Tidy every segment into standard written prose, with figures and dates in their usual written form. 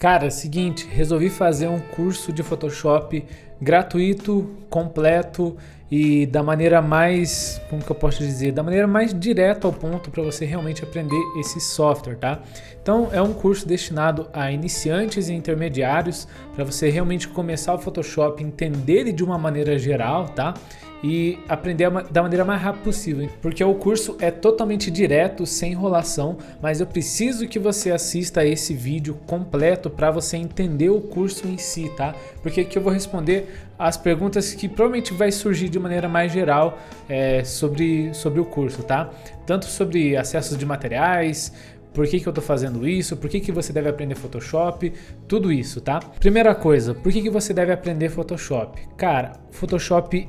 Cara, seguinte, resolvi fazer um curso de Photoshop gratuito, completo e da maneira mais, como que eu posso dizer, da maneira mais direta ao ponto para você realmente aprender esse software, tá? Então é um curso destinado a iniciantes e intermediários para você realmente começar o Photoshop, entender ele de uma maneira geral, tá? E aprender da maneira mais rápida possível, porque o curso é totalmente direto, sem enrolação, mas eu preciso que você assista a esse vídeo completo para você entender o curso em si, tá? Porque aqui eu vou responder as perguntas que provavelmente vai surgir de maneira mais geral sobre o curso, tá? Tanto sobre acessos de materiais, por que eu tô fazendo isso, por que você deve aprender Photoshop, tudo isso, tá? Primeira coisa, por que você deve aprender Photoshop? Cara, Photoshop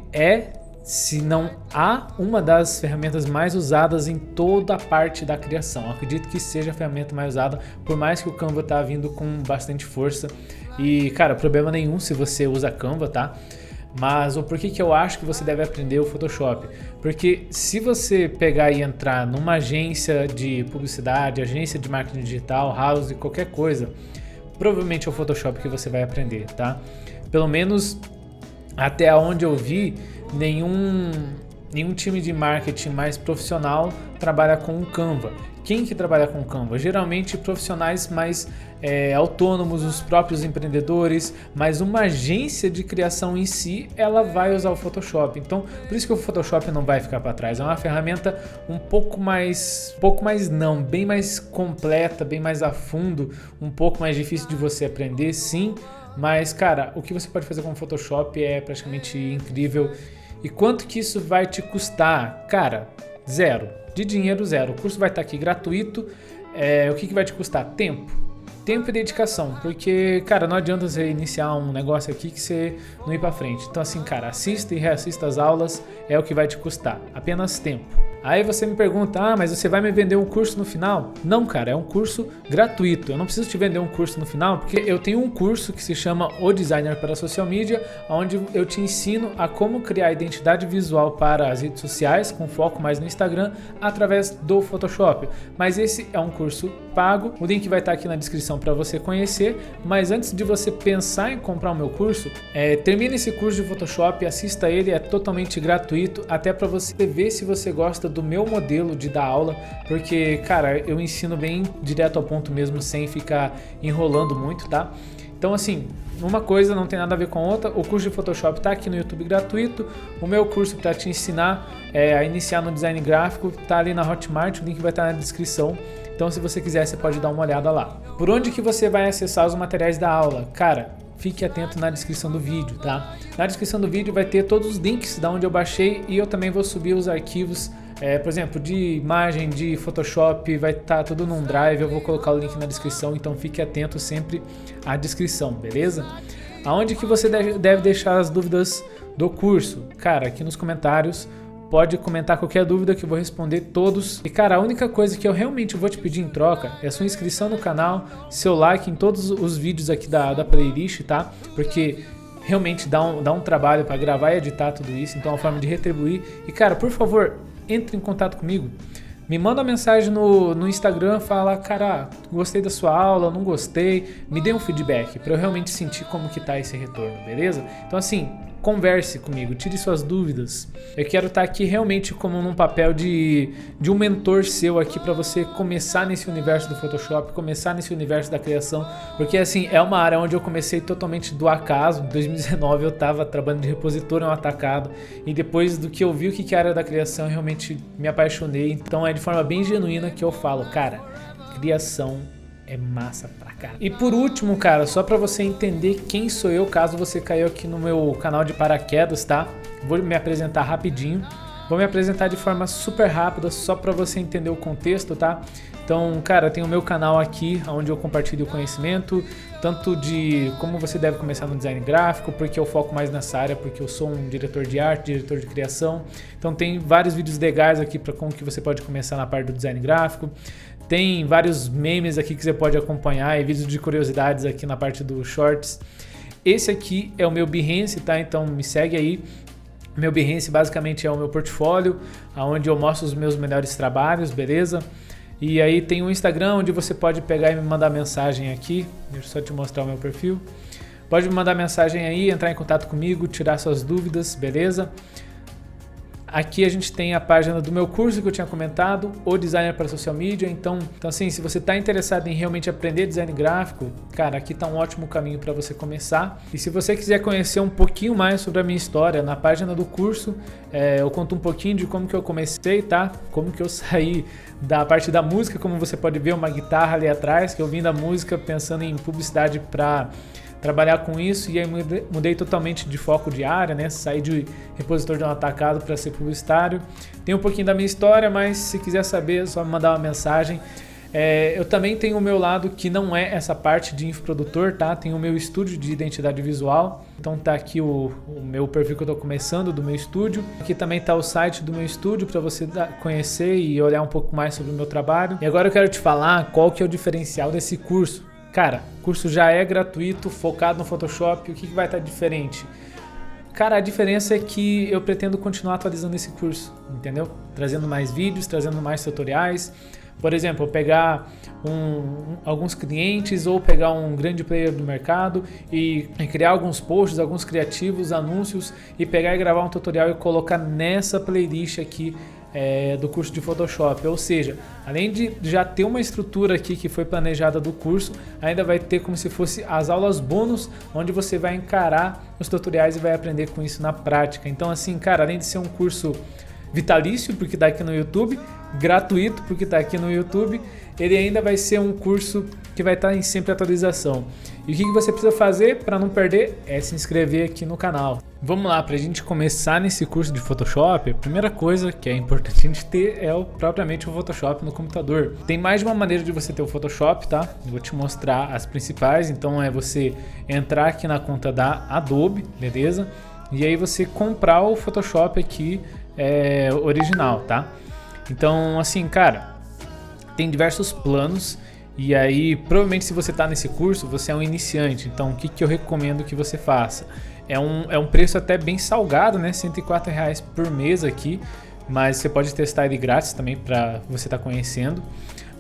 se não há uma das ferramentas mais usadas em toda a parte da criação. Eu acredito que seja a ferramenta mais usada, por mais que o Canva tá vindo com bastante força. E, cara, problema nenhum se você usa Canva, tá? Mas o porquê que eu acho que você deve aprender o Photoshop? Porque se você pegar e entrar numa agência de publicidade, agência de marketing digital, house, qualquer coisa, provavelmente é o Photoshop que você vai aprender, tá? Pelo menos até onde eu vi, nenhum time de marketing mais profissional trabalha com o Canva. Quem que trabalha com o Canva? Geralmente profissionais mais autônomos, os próprios empreendedores, mas uma agência de criação em si, ela vai usar o Photoshop. Então, por isso que o Photoshop não vai ficar para trás. É uma ferramenta bem mais completa, bem mais a fundo, um pouco mais difícil de você aprender, sim. Mas, cara, o que você pode fazer com o Photoshop é praticamente incrível. E quanto que isso vai te custar? Cara, zero. De dinheiro, zero. O curso vai estar aqui gratuito. O que vai te custar? Tempo. Tempo e dedicação. Porque, cara, não adianta você iniciar um negócio aqui que você não ir pra frente. Então, assim, cara, assista e reassista as aulas. É o que vai te custar. Apenas tempo. Aí você me pergunta, mas você vai me vender um curso no final? Não, cara, é um curso gratuito. Eu não preciso te vender um curso no final, porque eu tenho um curso que se chama O Designer para Social Media, onde eu te ensino a como criar identidade visual para as redes sociais, com foco mais no Instagram, através do Photoshop. Mas esse é um curso pago, o link vai estar aqui na descrição para você conhecer. Mas antes de você pensar em comprar o meu curso, termine esse curso de Photoshop, assista ele, é totalmente gratuito, até para você ver se você gosta do meu modelo de dar aula, porque, cara, eu ensino bem direto ao ponto mesmo, sem ficar enrolando muito, tá? Então, assim, uma coisa não tem nada a ver com a outra. O curso de Photoshop tá aqui no YouTube gratuito. O meu curso para te ensinar a iniciar no design gráfico tá ali na Hotmart, o link vai estar na descrição. Então, se você quiser, você pode dar uma olhada lá. Por onde que você vai acessar os materiais da aula? Cara, fique atento na descrição do vídeo, tá? Na descrição do vídeo vai ter todos os links da onde eu baixei e eu também vou subir os arquivos, por exemplo, de imagem, de Photoshop, vai estar tudo num drive, eu vou colocar o link na descrição, então fique atento sempre à descrição, beleza? Aonde que você deve deixar as dúvidas do curso? Cara, aqui nos comentários. Pode comentar qualquer dúvida que eu vou responder todos. E, cara, a única coisa que eu realmente vou te pedir em troca é a sua inscrição no canal, seu like em todos os vídeos aqui da playlist, tá? Porque realmente dá um trabalho para gravar e editar tudo isso, então é uma forma de retribuir. E, cara, por favor, entre em contato comigo. Me manda uma mensagem no Instagram, fala, cara, gostei da sua aula, não gostei, me dê um feedback para eu realmente sentir como que tá esse retorno, beleza? Então, assim, converse comigo, tire suas dúvidas. Eu quero estar aqui realmente como num papel de um mentor seu aqui para você começar nesse universo do Photoshop, começar nesse universo da criação, porque assim, é uma área onde eu comecei totalmente do acaso. Em 2019 eu estava trabalhando de repositor em um atacado e depois do que eu vi o que é a área da criação, eu realmente me apaixonei. Então é de forma bem genuína que eu falo, cara, criação é massa pra caralho. E por último, cara, só pra você entender quem sou eu, caso você caiu aqui no meu canal de paraquedas, tá? Vou me apresentar rapidinho. Vou me apresentar de forma super rápida, só pra você entender o contexto, tá? Então, cara, tem o meu canal aqui, onde eu compartilho conhecimento, tanto de como você deve começar no design gráfico, porque eu foco mais nessa área, porque eu sou um diretor de arte, diretor de criação. Então tem vários vídeos legais aqui para como que você pode começar na parte do design gráfico. Tem vários memes aqui que você pode acompanhar e vídeos de curiosidades aqui na parte do Shorts. Esse aqui é o meu Behance, tá? Então me segue aí. Meu Behance basicamente é o meu portfólio, onde eu mostro os meus melhores trabalhos, beleza? E aí tem o Instagram, onde você pode pegar e me mandar mensagem aqui. Deixa eu só te mostrar o meu perfil. Pode me mandar mensagem aí, entrar em contato comigo, tirar suas dúvidas, beleza? Aqui a gente tem a página do meu curso que eu tinha comentado, o Designer para Social Media. Então assim, se você está interessado em realmente aprender design gráfico, cara, aqui está um ótimo caminho para você começar. E se você quiser conhecer um pouquinho mais sobre a minha história, na página do curso, eu conto um pouquinho de como que eu comecei, tá? Como que eu saí da parte da música, como você pode ver, uma guitarra ali atrás, que eu vim da música pensando em publicidade para trabalhar com isso, e aí mudei totalmente de foco de área, né? Saí de repositor de um atacado para ser publicitário. Tem um pouquinho da minha história, mas se quiser saber, é só me mandar uma mensagem. Eu também tenho o meu lado que não é essa parte de infoprodutor, tá? Tem o meu estúdio de identidade visual. Então tá aqui o meu perfil que eu tô começando do meu estúdio. Aqui também tá o site do meu estúdio para você conhecer e olhar um pouco mais sobre o meu trabalho. E agora eu quero te falar qual que é o diferencial desse curso. Cara, o curso já é gratuito, focado no Photoshop. O que vai estar diferente? Cara, a diferença é que eu pretendo continuar atualizando esse curso, entendeu? Trazendo mais vídeos, trazendo mais tutoriais. Por exemplo, pegar alguns clientes ou pegar um grande player do mercado e criar alguns posts, alguns criativos, anúncios, e pegar e gravar um tutorial e colocar nessa playlist aqui do curso de Photoshop. Ou seja, além de já ter uma estrutura aqui que foi planejada do curso, ainda vai ter como se fosse as aulas bônus, onde você vai encarar os tutoriais e vai aprender com isso na prática. Então assim, cara, além de ser um curso vitalício, porque está aqui no YouTube, gratuito, porque está aqui no YouTube, ele ainda vai ser um curso que vai estar em sempre atualização. E o que você precisa fazer para não perder é se inscrever aqui no canal. Vamos lá, para a gente começar nesse curso de Photoshop, a primeira coisa que é importante a gente ter é propriamente o Photoshop no computador. Tem mais de uma maneira de você ter o Photoshop, tá? Eu vou te mostrar as principais. Então é você entrar aqui na conta da Adobe, beleza? E aí você comprar o Photoshop aqui original, tá? Então assim, cara, tem diversos planos. E aí, provavelmente se você está nesse curso, você é um iniciante. Então, o que eu recomendo que você faça? É um preço até bem salgado, né? R$104 por mês aqui. Mas você pode testar ele grátis também para você estar conhecendo.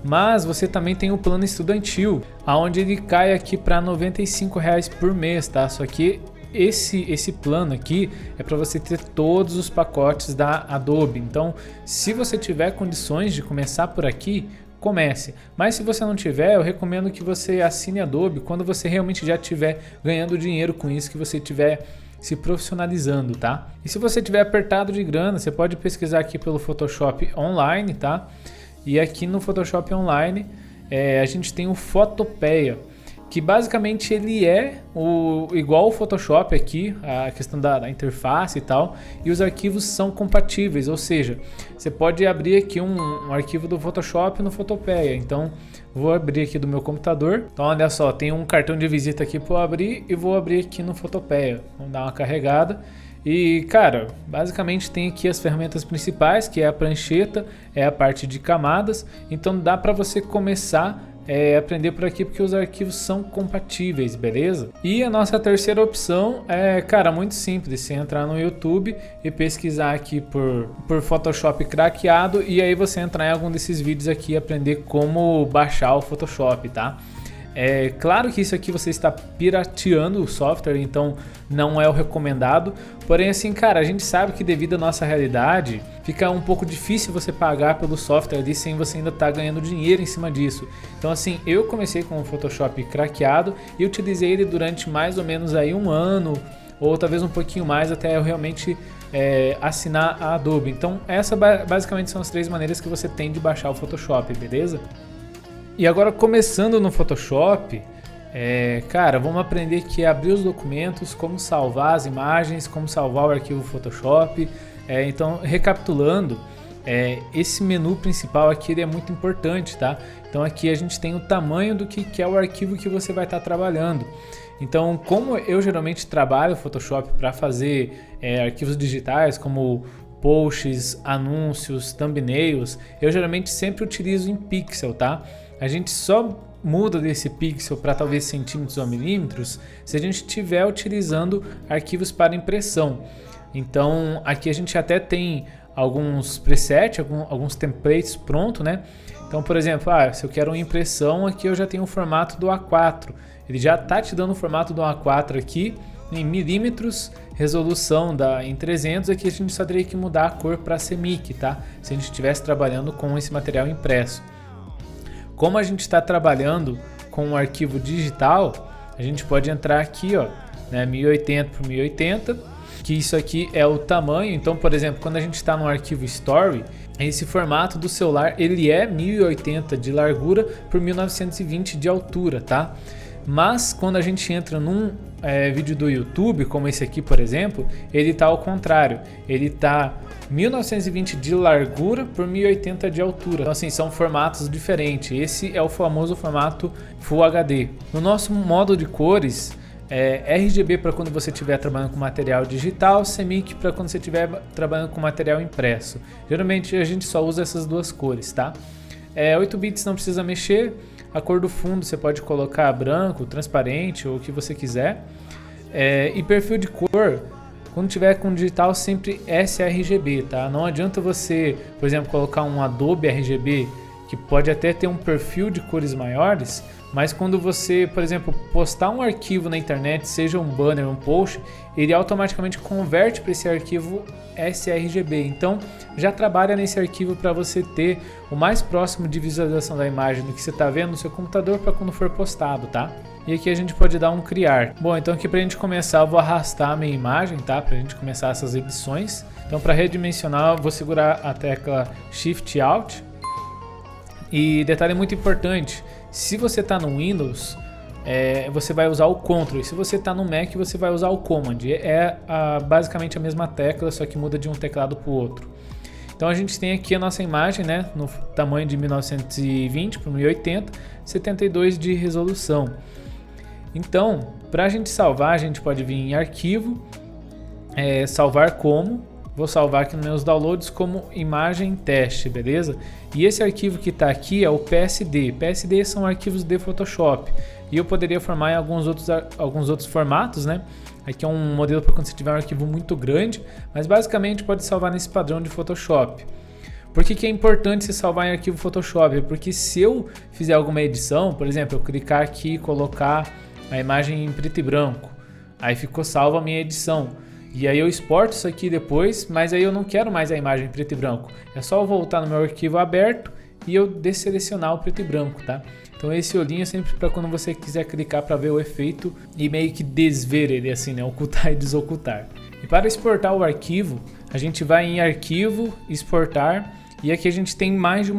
Mas você também tem o plano estudantil, onde ele cai aqui para R$95 por mês, tá? Só que esse plano aqui é para você ter todos os pacotes da Adobe. Então, se você tiver condições de começar por aqui, comece. Mas se você não tiver, eu recomendo que você assine Adobe quando você realmente já estiver ganhando dinheiro com isso, que você estiver se profissionalizando, tá? E se você tiver apertado de grana, você pode pesquisar aqui pelo Photoshop Online, tá? E aqui no Photoshop Online a gente tem o Fotopeia, que basicamente ele é igual o Photoshop aqui, a questão da interface e tal, e os arquivos são compatíveis, ou seja, você pode abrir aqui um arquivo do Photoshop no Fotopeia. Então vou abrir aqui do meu computador. Então olha só, tem um cartão de visita aqui para eu abrir e vou abrir aqui no Fotopeia. Vamos dar uma carregada. E cara, basicamente tem aqui as ferramentas principais, que é a prancheta, é a parte de camadas. Então dá para você começar aprender por aqui, porque os arquivos são compatíveis, beleza? E a nossa terceira opção é, cara, muito simples. Você entrar no YouTube e pesquisar aqui por Photoshop craqueado, e aí você entrar em algum desses vídeos aqui e aprender como baixar o Photoshop, tá? É claro que isso aqui você está pirateando o software, então não é o recomendado. Porém, assim, cara, a gente sabe que devido à nossa realidade, fica um pouco difícil você pagar pelo software ali sem você ainda estar ganhando dinheiro em cima disso. Então, assim, eu comecei com o Photoshop craqueado e utilizei ele durante mais ou menos aí um ano, ou talvez um pouquinho mais, até eu realmente assinar a Adobe. Então, essas basicamente são as três maneiras que você tem de baixar o Photoshop, beleza? E agora, começando no Photoshop, cara, vamos aprender aqui a abrir os documentos, como salvar as imagens, como salvar o arquivo Photoshop. Então, recapitulando, esse menu principal aqui ele é muito importante, tá? Então aqui a gente tem o tamanho do que é o arquivo que você vai estar trabalhando. Então, como eu geralmente trabalho o Photoshop para fazer arquivos digitais, como posts, anúncios, thumbnails, eu geralmente sempre utilizo em pixel, tá? A gente só muda desse pixel para talvez centímetros ou milímetros se a gente estiver utilizando arquivos para impressão. Então aqui a gente até tem alguns presets, alguns templates pronto, né? Então, por exemplo, se eu quero uma impressão, aqui eu já tenho o formato do A4. Ele já está te dando o formato do A4 aqui, em milímetros, resolução em 300, aqui a gente só teria que mudar a cor para CMYK, tá? Se a gente estivesse trabalhando com esse material impresso. Como a gente está trabalhando com um arquivo digital, a gente pode entrar aqui, ó, né, 1080 por 1080, que isso aqui é o tamanho. Então, por exemplo, quando a gente está no arquivo Story, esse formato do celular, ele é 1080 de largura por 1920 de altura, tá? Mas quando a gente entra num vídeo do YouTube, como esse aqui, por exemplo, ele tá ao contrário. Ele tá 1920 de largura por 1080 de altura. Então, assim, são formatos diferentes. Esse é o famoso formato Full HD. No nosso modo de cores, RGB para quando você estiver trabalhando com material digital, CMYK para quando você estiver trabalhando com material impresso. Geralmente a gente só usa essas duas cores, tá? 8 bits não precisa mexer. A cor do fundo você pode colocar branco, transparente ou o que você quiser. E perfil de cor, quando tiver com digital, sempre sRGB, tá? Não adianta você, por exemplo, colocar um Adobe RGB, que pode até ter um perfil de cores maiores, mas quando você, por exemplo, postar um arquivo na internet, seja um banner, um post, ele automaticamente converte para esse arquivo sRGB. Então, já trabalha nesse arquivo para você ter o mais próximo de visualização da imagem do que você está vendo no seu computador para quando for postado, tá? E aqui a gente pode dar um criar. Bom, então aqui para a gente começar, eu vou arrastar a minha imagem, tá? Para a gente começar essas edições. Então, para redimensionar, eu vou segurar a tecla Shift Alt. E detalhe muito importante, se você está no Windows, você vai usar o Ctrl, e se você está no Mac, você vai usar o Command. Basicamente a mesma tecla, só que muda de um teclado para o outro. Então a gente tem aqui a nossa imagem, né, no tamanho de 1920 por 1080, 72 de resolução. Então, para a gente salvar, a gente pode vir em Arquivo, Salvar como. Vou salvar aqui nos meus downloads como imagem teste, beleza? E esse arquivo que está aqui é o PSD. PSD são arquivos de Photoshop. E eu poderia formar em alguns outros formatos, né? Aqui é um modelo para quando você tiver um arquivo muito grande, mas basicamente pode salvar nesse padrão de Photoshop. Por que é importante se salvar em arquivo Photoshop? Porque se eu fizer alguma edição, por exemplo, eu clicar aqui e colocar a imagem em preto e branco, aí ficou salva a minha edição. E aí eu exporto isso aqui depois, mas aí eu não quero mais a imagem em preto e branco. É só eu voltar no meu arquivo aberto e eu desselecionar o preto e branco, tá? Então esse olhinho é sempre para quando você quiser clicar para ver o efeito e meio que desver ele assim, né? Ocultar e desocultar. E para exportar o arquivo, a gente vai em Arquivo, Exportar, e aqui a gente tem mais de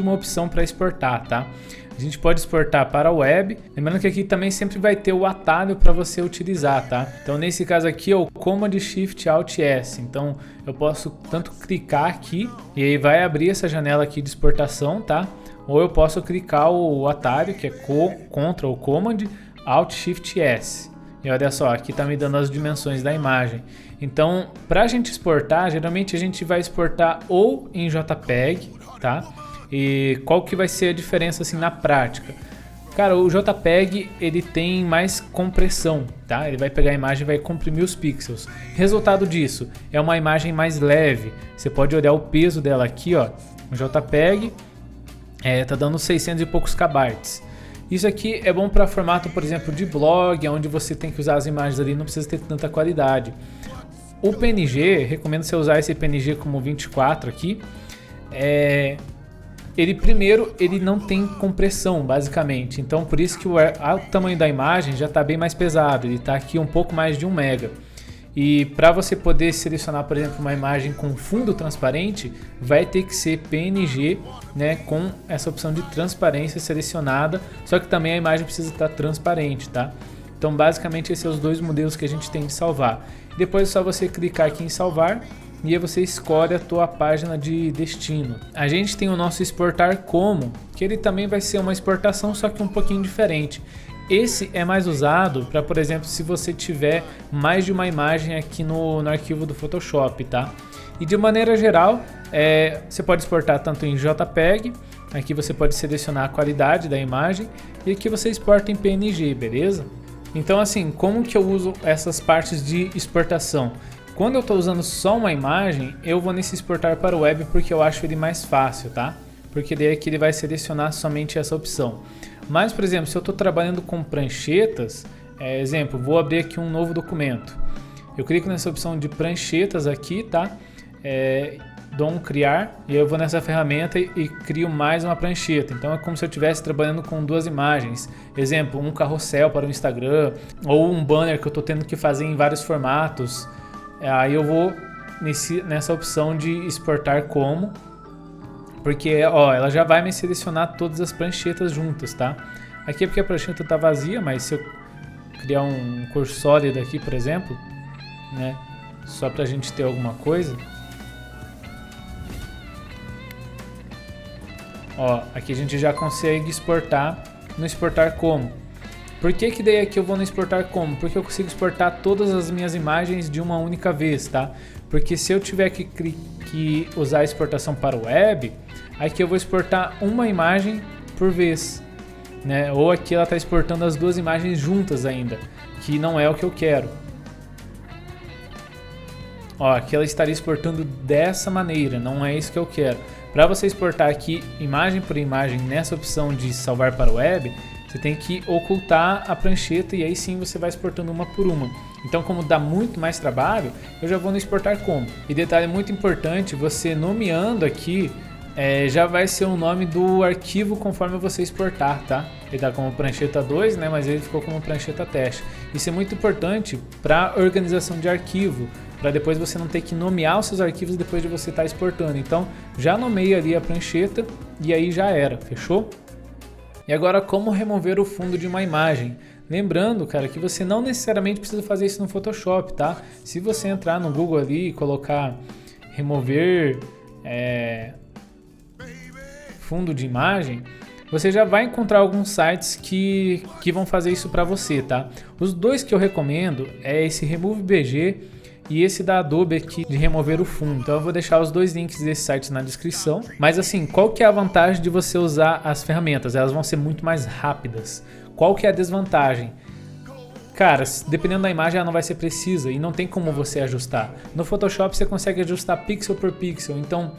uma opção para exportar, tá? A gente pode exportar para a web, lembrando que aqui também sempre vai ter o atalho para você utilizar, tá? Então nesse caso aqui é o Command Shift Alt S, então eu posso tanto clicar aqui e aí vai abrir essa janela aqui de exportação, tá? Ou eu posso clicar o atalho que é Ctrl ou Command Alt Shift S. E olha só, aqui tá me dando as dimensões da imagem. Então, para a gente exportar, geralmente a gente vai exportar ou em JPEG, tá? E qual que vai ser a diferença assim na prática? Cara, o JPEG ele tem mais compressão, tá? Ele vai pegar a imagem e vai comprimir os pixels. Resultado disso é uma imagem mais leve. Você pode olhar o peso dela aqui, ó. O JPEG tá dando 600 e poucos KB. Isso aqui é bom para formato, por exemplo, de blog, onde você tem que usar as imagens ali, não precisa ter tanta qualidade. O PNG, recomendo você usar esse PNG como 24 aqui. Ele não tem compressão, basicamente. Então, por isso que o tamanho da imagem já está bem mais pesado. Ele está aqui um pouco mais de 1 MB. E para você poder selecionar, por exemplo, uma imagem com fundo transparente, vai ter que ser PNG, né, com essa opção de transparência selecionada. Só que também a imagem precisa estar transparente, tá? Então, basicamente, esses são os dois modelos que a gente tem de salvar. Depois é só você clicar aqui em salvar e aí você escolhe a tua página de destino. A gente tem o nosso exportar como, que ele também vai ser uma exportação, só que um pouquinho diferente. Esse é mais usado para, por exemplo, se você tiver mais de uma imagem aqui no arquivo do Photoshop, tá? E de maneira geral, você pode exportar tanto em JPEG, aqui você pode selecionar a qualidade da imagem, e aqui você exporta em PNG, beleza? Então assim, como que eu uso essas partes de exportação? Quando eu estou usando só uma imagem, eu vou nesse exportar para o web porque eu acho ele mais fácil, tá? porque daí é que ele vai selecionar somente essa opção. Mas, por exemplo, se eu estou trabalhando com pranchetas, exemplo, vou abrir aqui um novo documento. Eu clico nessa opção de pranchetas aqui, tá? Dou um criar e eu vou nessa ferramenta e crio mais uma prancheta. Então é como se eu estivesse trabalhando com duas imagens. Exemplo, um carrossel para o Instagram ou um banner que eu estou tendo que fazer em vários formatos. Aí eu vou nessa opção de exportar como, porque ó, ela já vai me selecionar todas as pranchetas juntas, tá? Aqui é porque a prancheta está vazia, mas se eu criar um cor sólida aqui, por exemplo, né, só para a gente ter alguma coisa. Ó, aqui a gente já consegue exportar no exportar como. Por que que daí aqui eu vou no exportar como? Porque eu consigo exportar todas as minhas imagens de uma única vez, tá? Porque se eu tiver que usar a exportação para o web, aqui eu vou exportar uma imagem por vez, né? Ou aqui ela está exportando as duas imagens juntas ainda, que não é o que eu quero. Ó, aqui ela estaria exportando dessa maneira, não é isso que eu quero. Para você exportar aqui imagem por imagem nessa opção de salvar para o web, você tem que ocultar a prancheta e aí sim você vai exportando uma por uma. Então, como dá muito mais trabalho, eu já vou no exportar como. E detalhe muito importante, você nomeando aqui, já vai ser o nome do arquivo conforme você exportar, tá? Ele está como prancheta 2, né? Mas ele ficou como prancheta teste. Isso é muito importante para organização de arquivo, para depois você não ter que nomear os seus arquivos depois de você estar exportando. Então, já nomeia ali a prancheta e aí já era, fechou? E agora, como remover o fundo de uma imagem? Lembrando, cara, que você não necessariamente precisa fazer isso no Photoshop, tá? Se você entrar no Google ali e colocar remover fundo de imagem, você já vai encontrar alguns sites que vão fazer isso para você, tá? Os dois que eu recomendo é esse Remove BG e esse da Adobe aqui de remover o fundo. Então eu vou deixar os dois links desses sites na descrição. Mas assim, qual que é a vantagem de você usar as ferramentas? Elas vão ser muito mais rápidas. Qual que é a desvantagem? Cara, dependendo da imagem ela não vai ser precisa e não tem como você ajustar. No Photoshop você consegue ajustar pixel por pixel, então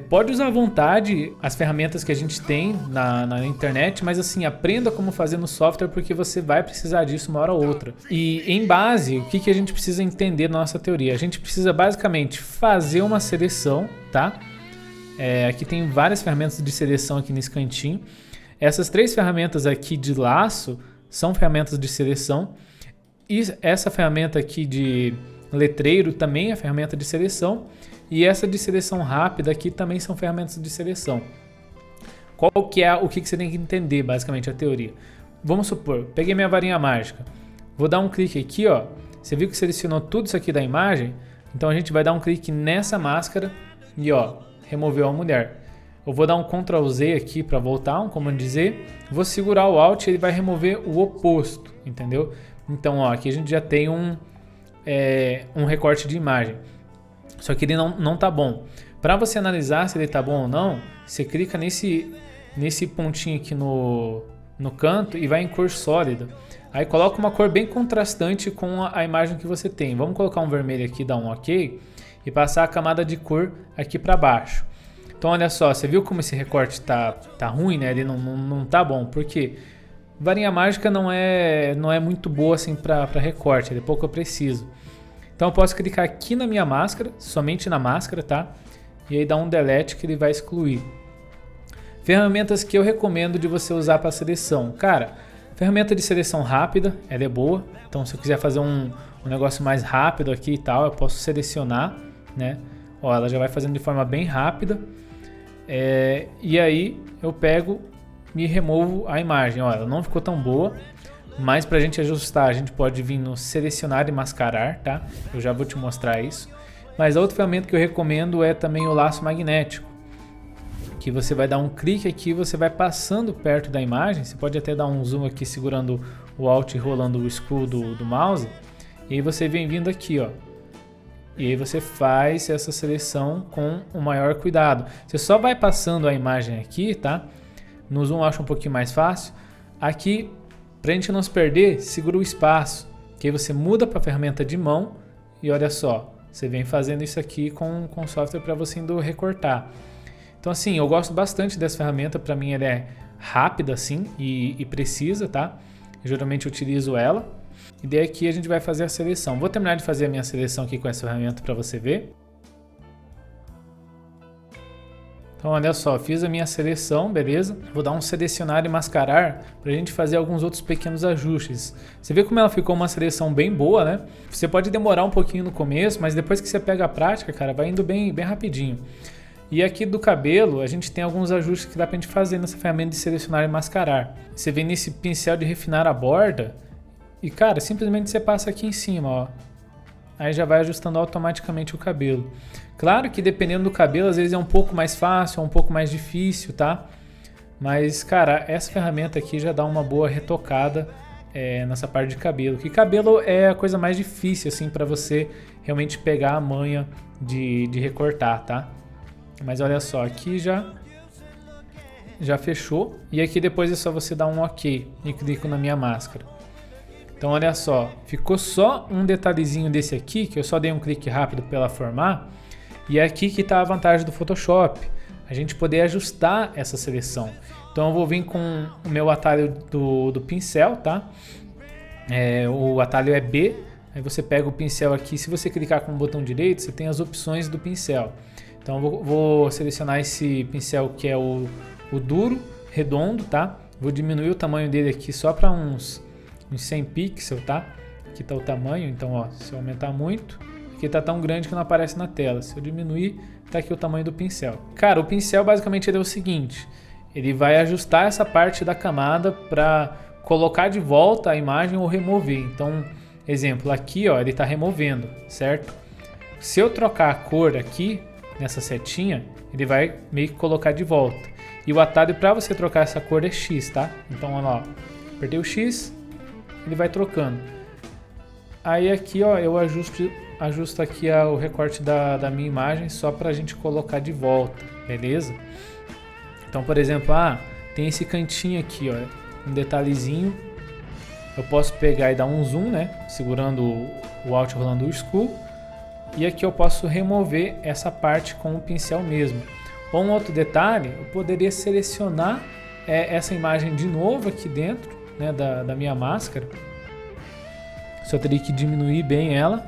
pode usar à vontade as ferramentas que a gente tem na internet, mas assim, aprenda como fazer no software porque você vai precisar disso uma hora ou outra. E em base, o que a gente precisa entender na nossa teoria? A gente precisa basicamente fazer uma seleção, tá? Aqui tem várias ferramentas de seleção aqui nesse cantinho. Essas três ferramentas aqui de laço são ferramentas de seleção. E essa ferramenta aqui de letreiro também é ferramenta de seleção. E essa de seleção rápida aqui também são ferramentas de seleção. Qual que é o que você tem que entender, basicamente, a teoria? Vamos supor, peguei minha varinha mágica. Vou dar um clique aqui, ó. Você viu que selecionou tudo isso aqui da imagem? Então a gente vai dar um clique nessa máscara e ó, removeu a mulher. Eu vou dar um Ctrl Z aqui para voltar, um comando de Z. Vou segurar o Alt e ele vai remover o oposto, entendeu? Então ó, aqui a gente já tem um recorte de imagem. Só que ele não tá bom. Para você analisar se ele tá bom ou não, você clica nesse pontinho aqui no canto e vai em cor sólida. Aí coloca uma cor bem contrastante com a imagem que você tem. Vamos colocar um vermelho aqui, dar um OK e passar a camada de cor aqui para baixo. Então olha só, você viu como esse recorte tá ruim, né? Ele não tá bom, porque varinha mágica não é muito boa assim para recorte, ele é pouco preciso. Então eu posso clicar aqui na minha máscara, somente na máscara, tá? E aí dar um delete que ele vai excluir. Ferramentas que eu recomendo de você usar para seleção. Cara, ferramenta de seleção rápida, ela é boa. Então se eu quiser fazer um negócio mais rápido aqui e tal, eu posso selecionar, né? Ó, ela já vai fazendo de forma bem rápida. E aí eu pego e removo a imagem. Ó, ela não ficou tão boa. Mas para a gente ajustar, a gente pode vir no selecionar e mascarar, tá? Eu já vou te mostrar isso. Mas a outra ferramenta que eu recomendo é também o laço magnético. Que você vai dar um clique aqui, você vai passando perto da imagem. Você pode até dar um zoom aqui segurando o Alt e rolando o scroll do mouse. E aí você vem vindo aqui, ó. E aí você faz essa seleção com o maior cuidado. Você só vai passando a imagem aqui, tá? No zoom eu acho um pouquinho mais fácil. Aqui, para a gente não se perder, segura o espaço, que aí você muda para a ferramenta de mão e olha só, você vem fazendo isso aqui com o software para você indo recortar. Então assim, eu gosto bastante dessa ferramenta, para mim ela é rápida assim e precisa, tá? Eu geralmente utilizo ela. E daí aqui a gente vai fazer a seleção. Vou terminar de fazer a minha seleção aqui com essa ferramenta para você ver. Então olha só, fiz a minha seleção, beleza? Vou dar um selecionar e mascarar para a gente fazer alguns outros pequenos ajustes. Você vê como ela ficou uma seleção bem boa, né? Você pode demorar um pouquinho no começo, mas depois que você pega a prática, cara, vai indo bem rapidinho. E aqui do cabelo, a gente tem alguns ajustes que dá pra gente fazer nessa ferramenta de selecionar e mascarar. Você vem nesse pincel de refinar a borda e, cara, simplesmente você passa aqui em cima, ó. Aí já vai ajustando automaticamente o cabelo. Claro que dependendo do cabelo, às vezes é um pouco mais fácil, é um pouco mais difícil, tá? Mas, cara, essa ferramenta aqui já dá uma boa retocada nessa parte de cabelo. Que cabelo é a coisa mais difícil, assim, pra você realmente pegar a manha de recortar, tá? Mas olha só, aqui já fechou. E aqui depois é só você dar um OK e clico na minha máscara. Então olha só, ficou só um detalhezinho desse aqui, que eu só dei um clique rápido para ela formar. E é aqui que está a vantagem do Photoshop, a gente poder ajustar essa seleção. Então eu vou vir com o meu atalho do pincel, tá? O atalho é B, aí você pega o pincel aqui, se você clicar com o botão direito, você tem as opções do pincel. Então eu vou selecionar esse pincel que é o duro, redondo, tá? Vou diminuir o tamanho dele aqui só para uns 100 pixels, tá? Aqui tá o tamanho, então ó, se eu aumentar muito, aqui tá tão grande que não aparece na tela. Se eu diminuir, tá aqui o tamanho do pincel. Cara, o pincel basicamente ele é o seguinte, ele vai ajustar essa parte da camada para colocar de volta a imagem ou remover. Então, exemplo, aqui ó, ele tá removendo, certo? Se eu trocar a cor aqui, nessa setinha, ele vai meio que colocar de volta. E o atalho para você trocar essa cor é X, tá? Então, olha lá, ó, apertei o X, ele vai trocando. Aí aqui, ó, eu ajusto aqui o recorte da minha imagem só para a gente colocar de volta, beleza? Então, por exemplo, tem esse cantinho aqui, ó, um detalhezinho. Eu posso pegar e dar um zoom, né? Segurando o Alt rolando o scroll. E aqui eu posso remover essa parte com o pincel mesmo. Ou um outro detalhe, eu poderia selecionar essa imagem de novo aqui dentro, né, da minha máscara. Só teria que diminuir bem ela.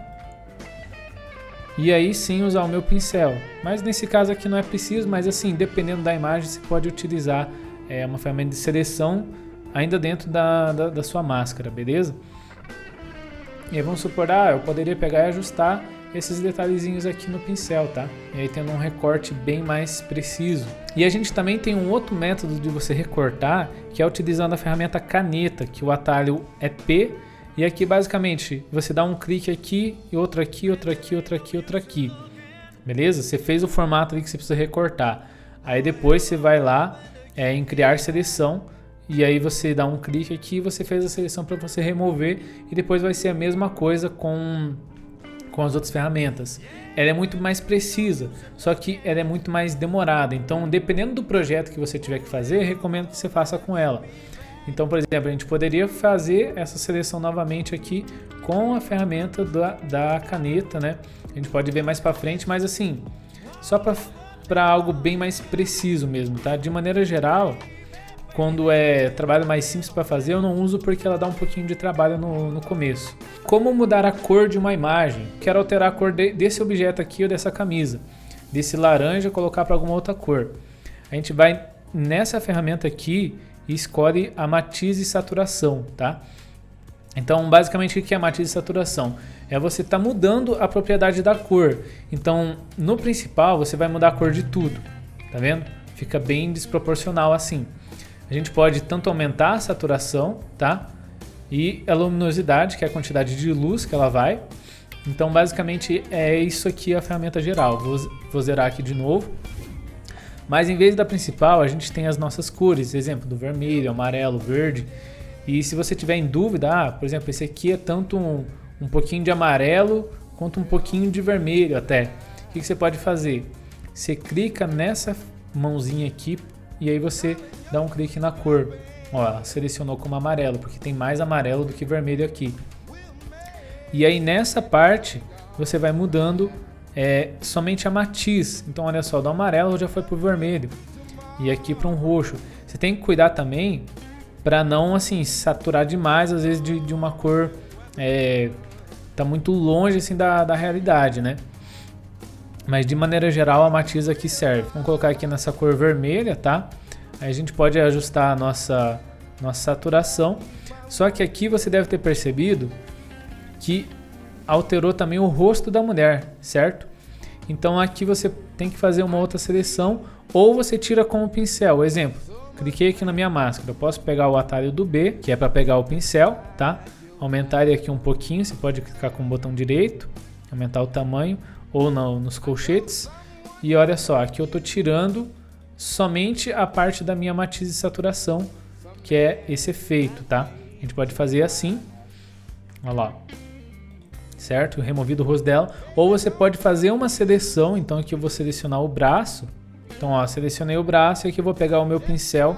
E aí sim usar o meu pincel. Mas nesse caso aqui não é preciso, mas assim, dependendo da imagem, você pode utilizar uma ferramenta de seleção ainda dentro da sua máscara, beleza? E aí vamos supor, eu poderia pegar e ajustar esses detalhezinhos aqui no pincel, tá? E aí tendo um recorte bem mais preciso. E a gente também tem um outro método de você recortar, que é utilizando a ferramenta caneta, que o atalho é P, e aqui basicamente você dá um clique aqui, e outro aqui, outro aqui, outro aqui, outro aqui. Beleza? Você fez o formato ali que você precisa recortar. Aí depois você vai lá em criar seleção, e aí você dá um clique aqui, você fez a seleção para você remover, e depois vai ser a mesma coisa com as outras ferramentas. Ela é muito mais precisa, só que ela é muito mais demorada. Então, dependendo do projeto que você tiver que fazer, eu recomendo que você faça com ela. Então, por exemplo, a gente poderia fazer essa seleção novamente aqui com a ferramenta da caneta, né? A gente pode ver mais para frente, mas assim, só para algo bem mais preciso mesmo, tá? De maneira geral, quando é trabalho mais simples para fazer, eu não uso porque ela dá um pouquinho de trabalho no começo. Como mudar a cor de uma imagem? Quero alterar a cor desse objeto aqui ou dessa camisa. Desse laranja, colocar para alguma outra cor. A gente vai nessa ferramenta aqui e escolhe a matiz e saturação, tá? Então, basicamente, o que é matiz e saturação? É você estar mudando a propriedade da cor. Então, no principal, você vai mudar a cor de tudo, tá vendo? Fica bem desproporcional assim. A gente pode tanto aumentar a saturação, tá? E a luminosidade, que é a quantidade de luz que ela vai. Então, basicamente, é isso aqui a ferramenta geral. Vou zerar aqui de novo. Mas em vez da principal, a gente tem as nossas cores. Exemplo, do vermelho, amarelo, verde. E se você tiver em dúvida, por exemplo, esse aqui é tanto um pouquinho de amarelo quanto um pouquinho de vermelho até. O que você pode fazer? Você clica nessa mãozinha aqui e aí você dá um clique na cor. Ó, ela selecionou como amarelo, porque tem mais amarelo do que vermelho aqui. E aí nessa parte você vai mudando somente a matiz. Então olha só, do amarelo já foi pro vermelho e aqui para um roxo. Você tem que cuidar também para não assim saturar demais, às vezes de uma cor tá muito longe assim da realidade, né? Mas de maneira geral a matiz aqui serve. Vamos colocar aqui nessa cor vermelha, tá? Aí a gente pode ajustar a nossa saturação. Só que aqui você deve ter percebido que alterou também o rosto da mulher, certo? Então aqui você tem que fazer uma outra seleção ou você tira com o pincel. Exemplo, cliquei aqui na minha máscara, eu posso pegar o atalho do B, que é para pegar o pincel, tá? Aumentar ele aqui um pouquinho, você pode clicar com o botão direito, aumentar o tamanho ou nos colchetes. E olha só, aqui eu estou tirando somente a parte da minha matiz e saturação, que é esse efeito, tá? A gente pode fazer assim, olha lá, certo? Removido o rosto dela. Ou você pode fazer uma seleção, então aqui eu vou selecionar o braço. Então, ó, selecionei o braço e aqui eu vou pegar o meu pincel.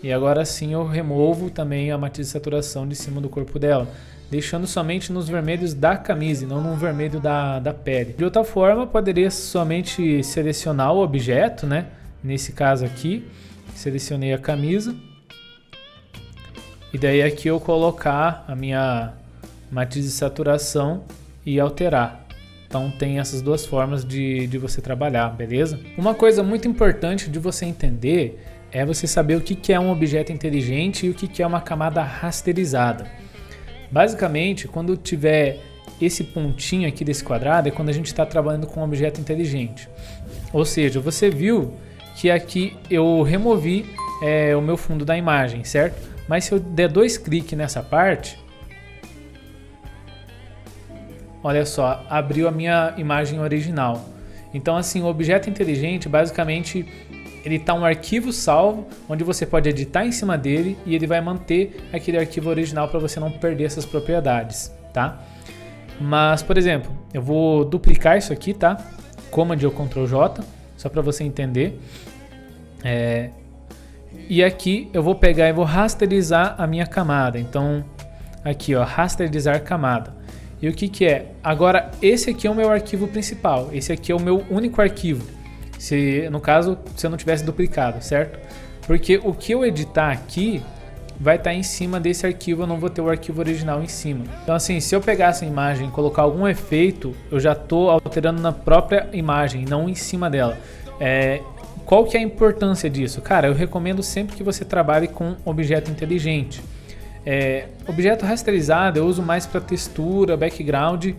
E agora sim eu removo também a matiz e saturação de cima do corpo dela, deixando somente nos vermelhos da camisa e não no vermelho da pele. De outra forma, poderia somente selecionar o objeto, né? Nesse caso aqui, selecionei a camisa. E daí aqui eu colocar a minha matiz e saturação e alterar. Então tem essas duas formas de você trabalhar, beleza? Uma coisa muito importante de você entender é você saber o que é um objeto inteligente e o que é uma camada rasterizada. Basicamente, quando tiver esse pontinho aqui desse quadrado, é quando a gente está trabalhando com um objeto inteligente. Ou seja, você viu que aqui eu removi o meu fundo da imagem, certo? Mas se eu der 2 cliques nessa parte, olha só, abriu a minha imagem original. Então assim, o objeto inteligente, basicamente, ele está um arquivo salvo, onde você pode editar em cima dele e ele vai manter aquele arquivo original para você não perder essas propriedades, tá? Mas, por exemplo, eu vou duplicar isso aqui, tá? Command ou Ctrl J, só para você entender. E aqui eu vou pegar e vou rasterizar a minha camada. Então, aqui, ó, rasterizar camada. E o que é? Agora, esse aqui é o meu arquivo principal. Esse aqui é o meu único arquivo. No caso, se eu não tivesse duplicado, certo? Porque o que eu editar aqui vai estar em cima desse arquivo, eu não vou ter o arquivo original em cima. Então assim, se eu pegar essa imagem e colocar algum efeito, eu já estou alterando na própria imagem, não em cima dela. Qual que é a importância disso? Cara, eu recomendo sempre que você trabalhe com objeto inteligente. Objeto rasterizado eu uso mais para textura, background,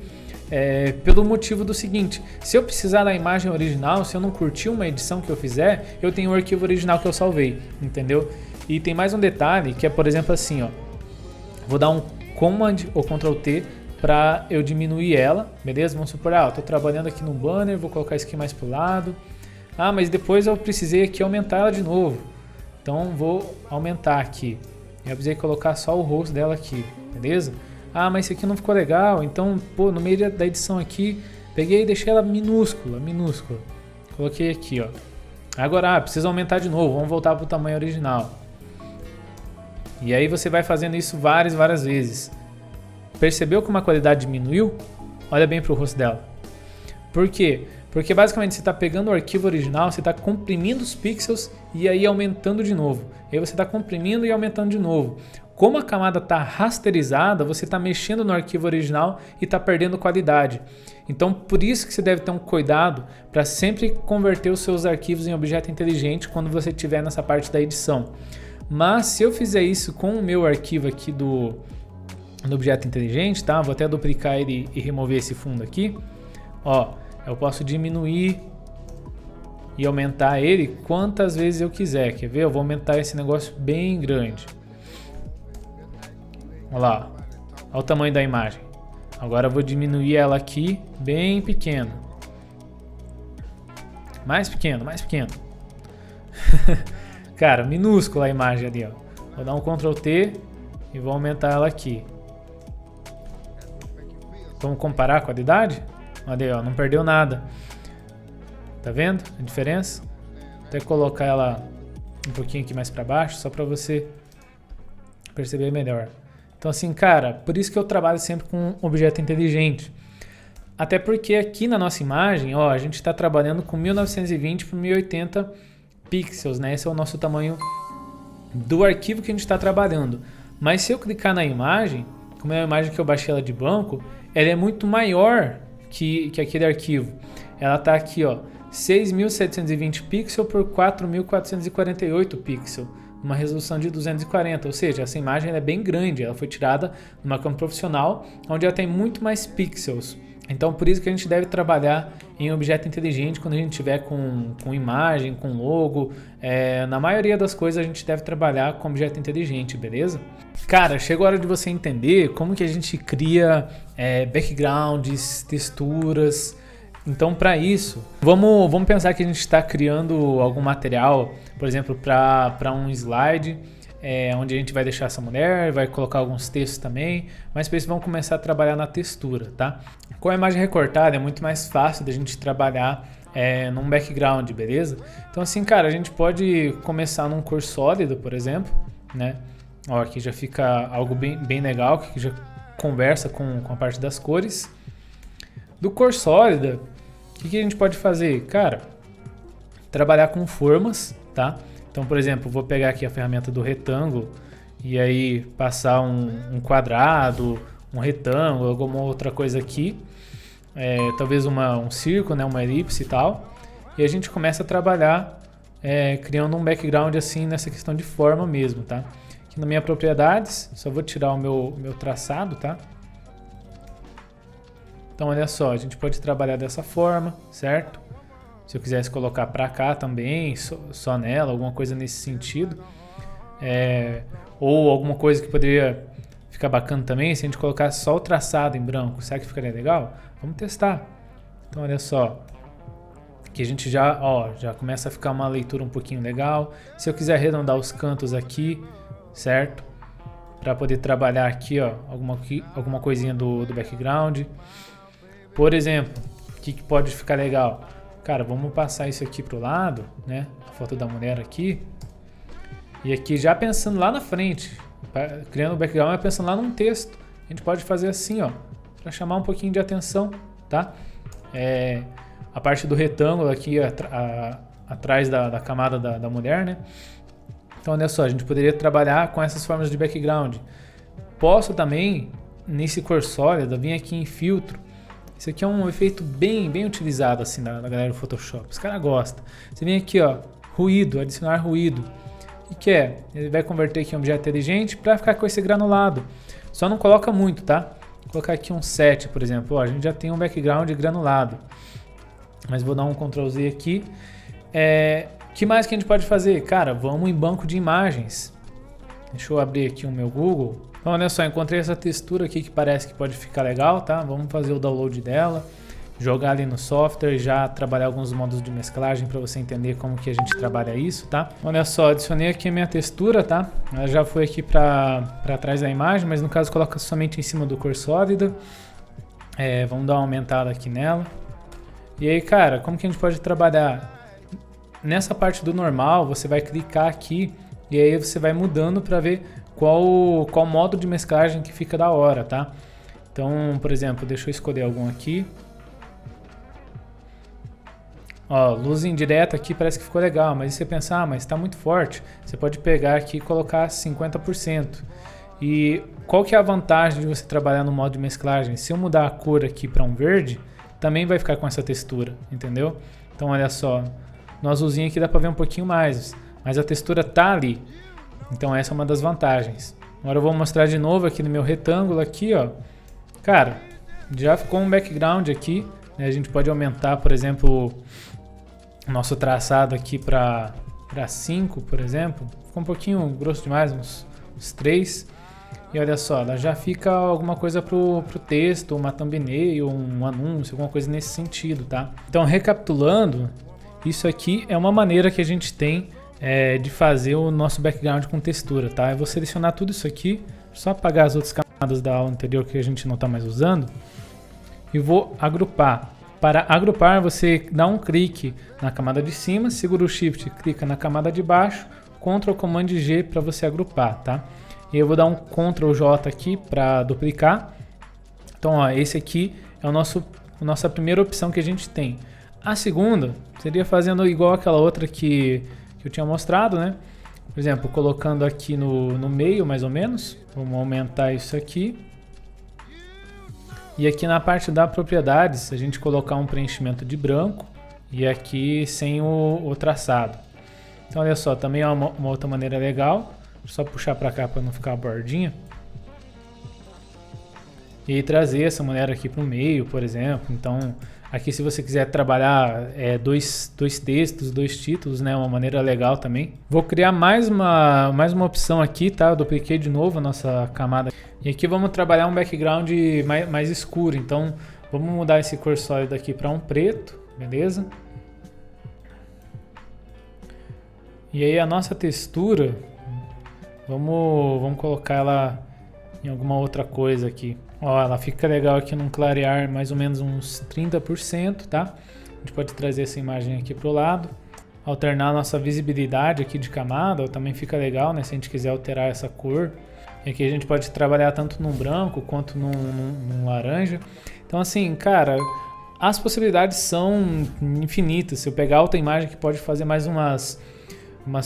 pelo motivo do seguinte: se eu precisar da imagem original, se eu não curtir uma edição que eu fizer, eu tenho o arquivo original que eu salvei, entendeu? E tem mais um detalhe que é, por exemplo, assim, ó, vou dar um Command ou Ctrl T para eu diminuir ela, beleza? Vamos supor, eu estou trabalhando aqui no banner, vou colocar isso aqui mais para o lado. Mas depois eu precisei aqui aumentar ela de novo, então vou aumentar aqui. Eu precisei colocar só o rosto dela aqui, beleza? Mas isso aqui não ficou legal, então, no meio da edição aqui, peguei e deixei ela minúscula. Coloquei aqui, ó. Agora, precisa aumentar de novo, vamos voltar para o tamanho original. E aí você vai fazendo isso várias vezes. Percebeu como a qualidade diminuiu? Olha bem para o rosto dela. Por quê? Porque basicamente você está pegando o arquivo original, você está comprimindo os pixels e aí aumentando de novo. E aí você está comprimindo e aumentando de novo. Como a camada está rasterizada, você está mexendo no arquivo original e está perdendo qualidade. Então por isso que você deve ter um cuidado para sempre converter os seus arquivos em objeto inteligente quando você estiver nessa parte da edição. Mas se eu fizer isso com o meu arquivo aqui do objeto inteligente, tá? Vou até duplicar ele e remover esse fundo aqui. Ó, eu posso diminuir e aumentar ele quantas vezes eu quiser. Quer ver? Eu vou aumentar esse negócio bem grande. Olha lá, olha o tamanho da imagem. Agora eu vou diminuir ela aqui bem pequeno. Mais pequeno. Cara, minúscula a imagem ali, ó. Vou dar um Ctrl T e vou aumentar ela aqui. Vamos comparar a qualidade? Olha aí, ó, não perdeu nada. Tá vendo a diferença? Vou até colocar ela um pouquinho aqui mais para baixo, só para você perceber melhor. Então assim, cara, por isso que eu trabalho sempre com um objeto inteligente. Até porque aqui na nossa imagem, ó, a gente está trabalhando com 1920 por 1080 pixels, né? Esse é o nosso tamanho do arquivo que a gente está trabalhando. Mas se eu clicar na imagem, como é uma imagem que eu baixei ela de banco, ela é muito maior que aquele arquivo. Ela está aqui, ó, 6.720 pixels por 4.448 pixels, uma resolução de 240, ou seja, essa imagem é bem grande, ela foi tirada numa câmera profissional, onde ela tem muito mais pixels. Então, por isso que a gente deve trabalhar em objeto inteligente quando a gente tiver com imagem, com logo. Na maioria das coisas a gente deve trabalhar com objeto inteligente, beleza? Cara, chegou a hora de você entender como que a gente cria backgrounds, texturas. Então, para isso, vamos pensar que a gente está criando algum material, por exemplo, para um slide, onde a gente vai deixar essa mulher, vai colocar alguns textos também, mas para isso vamos começar a trabalhar na textura, tá? Com a imagem recortada é muito mais fácil da gente trabalhar num background, beleza? Então assim, cara, a gente pode começar num cor sólido, por exemplo, né? Ó, aqui já fica algo bem legal, que já conversa com a parte das cores. Do cor sólida, o que a gente pode fazer? Cara, trabalhar com formas, tá? Então, por exemplo, vou pegar aqui a ferramenta do retângulo e aí passar um quadrado, um retângulo, alguma outra coisa aqui. Talvez um círculo, né, uma elipse e tal. E a gente começa a trabalhar criando um background assim nessa questão de forma mesmo, tá? Aqui na minha propriedades, só vou tirar o meu traçado, tá? Então, olha só, a gente pode trabalhar dessa forma, certo? Se eu quisesse colocar para cá também, só nela, alguma coisa nesse sentido. Ou alguma coisa que poderia ficar bacana também, se a gente colocasse só o traçado em branco. Será que ficaria legal? Vamos testar. Então, olha só. Aqui a gente já começa a ficar uma leitura um pouquinho legal. Se eu quiser arredondar os cantos aqui, certo? Para poder trabalhar aqui, ó, alguma coisinha do background. Por exemplo, o que pode ficar legal? Cara, vamos passar isso aqui pro lado, né? A foto da mulher aqui. E aqui já pensando lá na frente, criando o background, pensando lá num texto. A gente pode fazer assim, ó, para chamar um pouquinho de atenção, tá? A parte do retângulo aqui atrás da camada da mulher, né? Então, olha só, a gente poderia trabalhar com essas formas de background. Posso também, nesse cor sólida, vir aqui em filtro. Isso aqui é um efeito bem utilizado assim na galera do Photoshop. Os caras gostam. Você vem aqui, ó, ruído, adicionar ruído. O que é? Ele vai converter aqui em objeto inteligente para ficar com esse granulado. Só não coloca muito, tá? Vou colocar aqui um 7, por exemplo. Ó, a gente já tem um background granulado. Mas vou dar um Ctrl Z aqui. Que mais que a gente pode fazer? Cara, vamos em banco de imagens. Deixa eu abrir aqui o meu Google. Então, olha só, encontrei essa textura aqui que parece que pode ficar legal, tá? Vamos fazer o download dela, jogar ali no software, já trabalhar alguns modos de mesclagem para você entender como que a gente trabalha isso, tá? Olha só, adicionei aqui a minha textura, tá? Ela já foi aqui para trás da imagem, mas no caso coloca somente em cima do cor sólida. Vamos dar uma aumentada aqui nela. E aí, cara, como que a gente pode trabalhar? Nessa parte do normal, você vai clicar aqui e aí você vai mudando para ver qual modo de mesclagem que fica da hora, tá? Então, por exemplo, deixa eu escolher algum aqui. Ó, luz indireta aqui parece que ficou legal, mas se você pensar, mas está muito forte, você pode pegar aqui e colocar 50%. E qual que é a vantagem de você trabalhar no modo de mesclagem? Se eu mudar a cor aqui para um verde, também vai ficar com essa textura, entendeu? Então, olha só, no azulzinho aqui dá para ver um pouquinho mais, mas a textura tá ali. Então essa é uma das vantagens. Agora eu vou mostrar de novo aqui no meu retângulo aqui, ó. Cara, já ficou um background aqui, né? A gente pode aumentar, por exemplo, o nosso traçado aqui para 5, por exemplo. Ficou um pouquinho grosso demais, uns 3. E olha só, ela já fica alguma coisa pro texto, uma thumbnail, um anúncio, alguma coisa nesse sentido, tá? Então, recapitulando, isso aqui é uma maneira que a gente tem de fazer o nosso background com textura, tá? Eu vou selecionar tudo isso aqui, só apagar as outras camadas da aula anterior que a gente não está mais usando e vou agrupar. Para agrupar, você dá um clique na camada de cima, segura o Shift, clica na camada de baixo, Ctrl Command G para você agrupar, tá? E eu vou dar um Ctrl J aqui para duplicar. Então, ó, esse aqui é o nosso a nossa primeira opção que a gente tem. A segunda seria fazendo igual aquela outra que eu tinha mostrado, né? Por exemplo, colocando aqui no meio, mais ou menos. Vamos aumentar isso aqui. E aqui na parte da propriedades, a gente colocar um preenchimento de branco. E aqui sem o traçado. Então olha só, também é uma outra maneira legal. Só puxar para cá para não ficar a bordinha. E trazer essa maneira aqui para o meio, por exemplo. Então aqui se você quiser trabalhar dois textos, 2 títulos, né, uma maneira legal também. Vou criar mais uma opção aqui, tá? Eu dupliquei de novo a nossa camada. E aqui vamos trabalhar um background mais escuro. Então vamos mudar esse cor sólido aqui para um preto, beleza? E aí a nossa textura, vamos colocar ela em alguma outra coisa aqui. Ó, ela fica legal aqui num clarear mais ou menos uns 30%, tá? A gente pode trazer essa imagem aqui pro lado. Alternar a nossa visibilidade aqui de camada, também fica legal, né? Se a gente quiser alterar essa cor. E aqui a gente pode trabalhar tanto no branco quanto num laranja. Então assim, cara, as possibilidades são infinitas. Se eu pegar outra imagem que pode fazer mais umas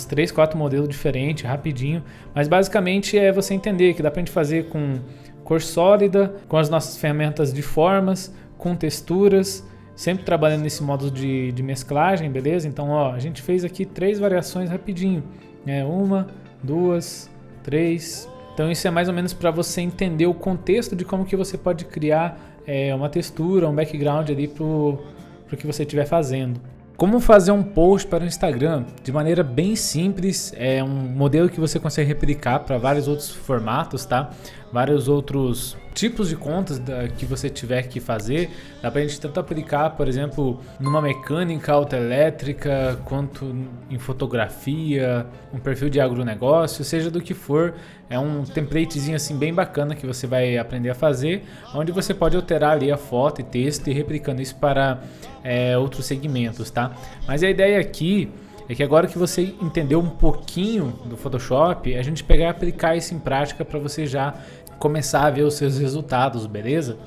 3, 4 modelos diferentes, rapidinho. Mas basicamente é você entender que dá pra gente fazer com cor sólida, com as nossas ferramentas de formas, com texturas, sempre trabalhando nesse modo de mesclagem, beleza? Então, ó, a gente fez aqui 3 variações rapidinho, né? 1, 2, 3. Então isso é mais ou menos para você entender o contexto de como que você pode criar uma textura, um background ali pro que você estiver fazendo. Como fazer um post para o Instagram de maneira bem simples, é um modelo que você consegue replicar para vários outros formatos, tá? Vários outros tipos de contas que você tiver que fazer. Dá pra gente tanto aplicar, por exemplo, numa mecânica autoelétrica, quanto em fotografia, um perfil de agronegócio, seja do que for. É um templatezinho assim bem bacana que você vai aprender a fazer, onde você pode alterar ali a foto e texto e replicando isso para outros segmentos, tá? Mas a ideia aqui é que agora que você entendeu um pouquinho do Photoshop, a gente pegar e aplicar isso em prática para você já começar a ver os seus resultados, beleza?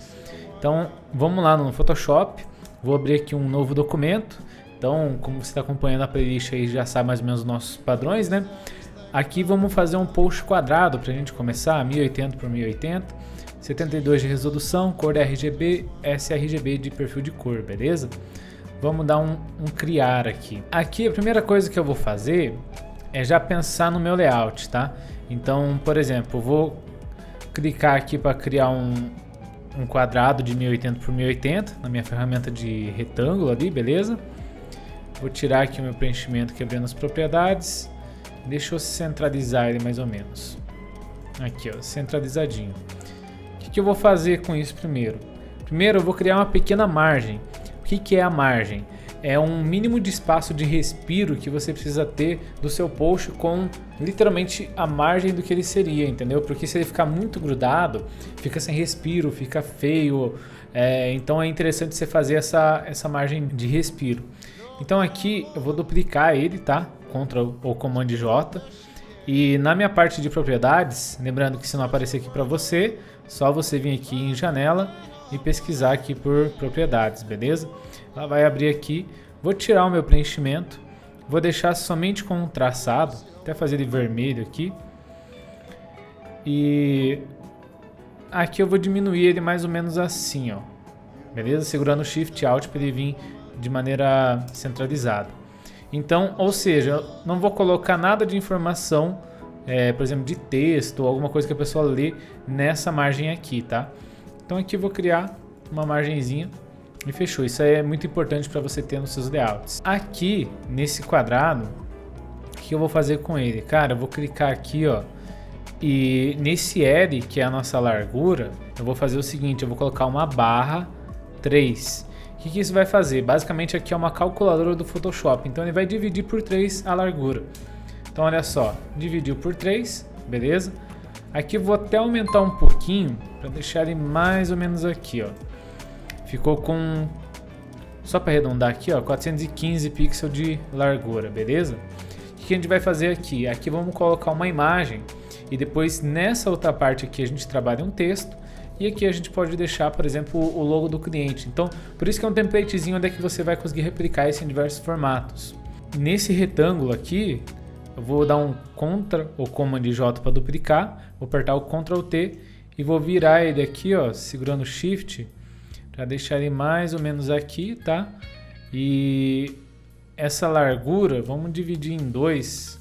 Então vamos lá no Photoshop, vou abrir aqui um novo documento. Então, como você está acompanhando a playlist aí, já sabe mais ou menos os nossos padrões, né? Aqui vamos fazer um post quadrado para a gente começar, 1080 por 1080, 72 de resolução, cor RGB, sRGB de perfil de cor, beleza? Vamos dar um criar aqui. Aqui a primeira coisa que eu vou fazer é já pensar no meu layout, tá? Então, por exemplo, eu vou clicar aqui para criar um quadrado de 1080 por 1080 na minha ferramenta de retângulo ali, beleza? Vou tirar aqui o meu preenchimento quebrando as propriedades. Deixa eu centralizar ele mais ou menos. Aqui, ó, centralizadinho. O que eu vou fazer com isso primeiro? Primeiro eu vou criar uma pequena margem. O que é a margem? É um mínimo de espaço de respiro que você precisa ter do seu post com literalmente a margem do que ele seria, entendeu? Porque se ele ficar muito grudado, fica sem respiro, fica feio. Então é interessante você fazer essa margem de respiro. Então aqui eu vou duplicar ele, tá? Ctrl ou Command J. E na minha parte de propriedades, lembrando que se não aparecer aqui para você, só você vir aqui em janela e pesquisar aqui por propriedades, beleza? Ela vai abrir aqui, vou tirar o meu preenchimento, vou deixar somente com um traçado, até fazer ele vermelho aqui. E aqui eu vou diminuir ele mais ou menos assim, ó. Beleza? Segurando o Shift Alt para ele vir de maneira centralizada. Então, ou seja, eu não vou colocar nada de informação, por exemplo, de texto ou alguma coisa que a pessoa lê nessa margem aqui, tá? Então aqui eu vou criar uma margenzinha e fechou. Isso aí é muito importante para você ter nos seus layouts. Aqui, nesse quadrado, o que eu vou fazer com ele? Cara, eu vou clicar aqui, ó, e nesse L, que é a nossa largura, eu vou fazer o seguinte, eu vou colocar uma barra 3. O que isso vai fazer? Basicamente aqui é uma calculadora do Photoshop, então ele vai dividir por 3 a largura. Então olha só, dividiu por 3, beleza? Aqui eu vou até aumentar um pouquinho, para deixar ele mais ou menos aqui, ó. Ficou com, só para arredondar aqui, ó, 415 pixels de largura, beleza? O que a gente vai fazer aqui? Aqui vamos colocar uma imagem e depois nessa outra parte aqui a gente trabalha um texto E aqui a gente pode deixar, por exemplo, o logo do cliente. Então, por isso que é um templatezinho onde é que você vai conseguir replicar isso em diversos formatos. Nesse retângulo aqui, eu vou dar um Ctrl ou Command J para duplicar, vou apertar o Ctrl T e vou virar ele aqui, ó, segurando Shift, para deixar ele mais ou menos aqui, tá? E essa largura, vamos dividir em 2,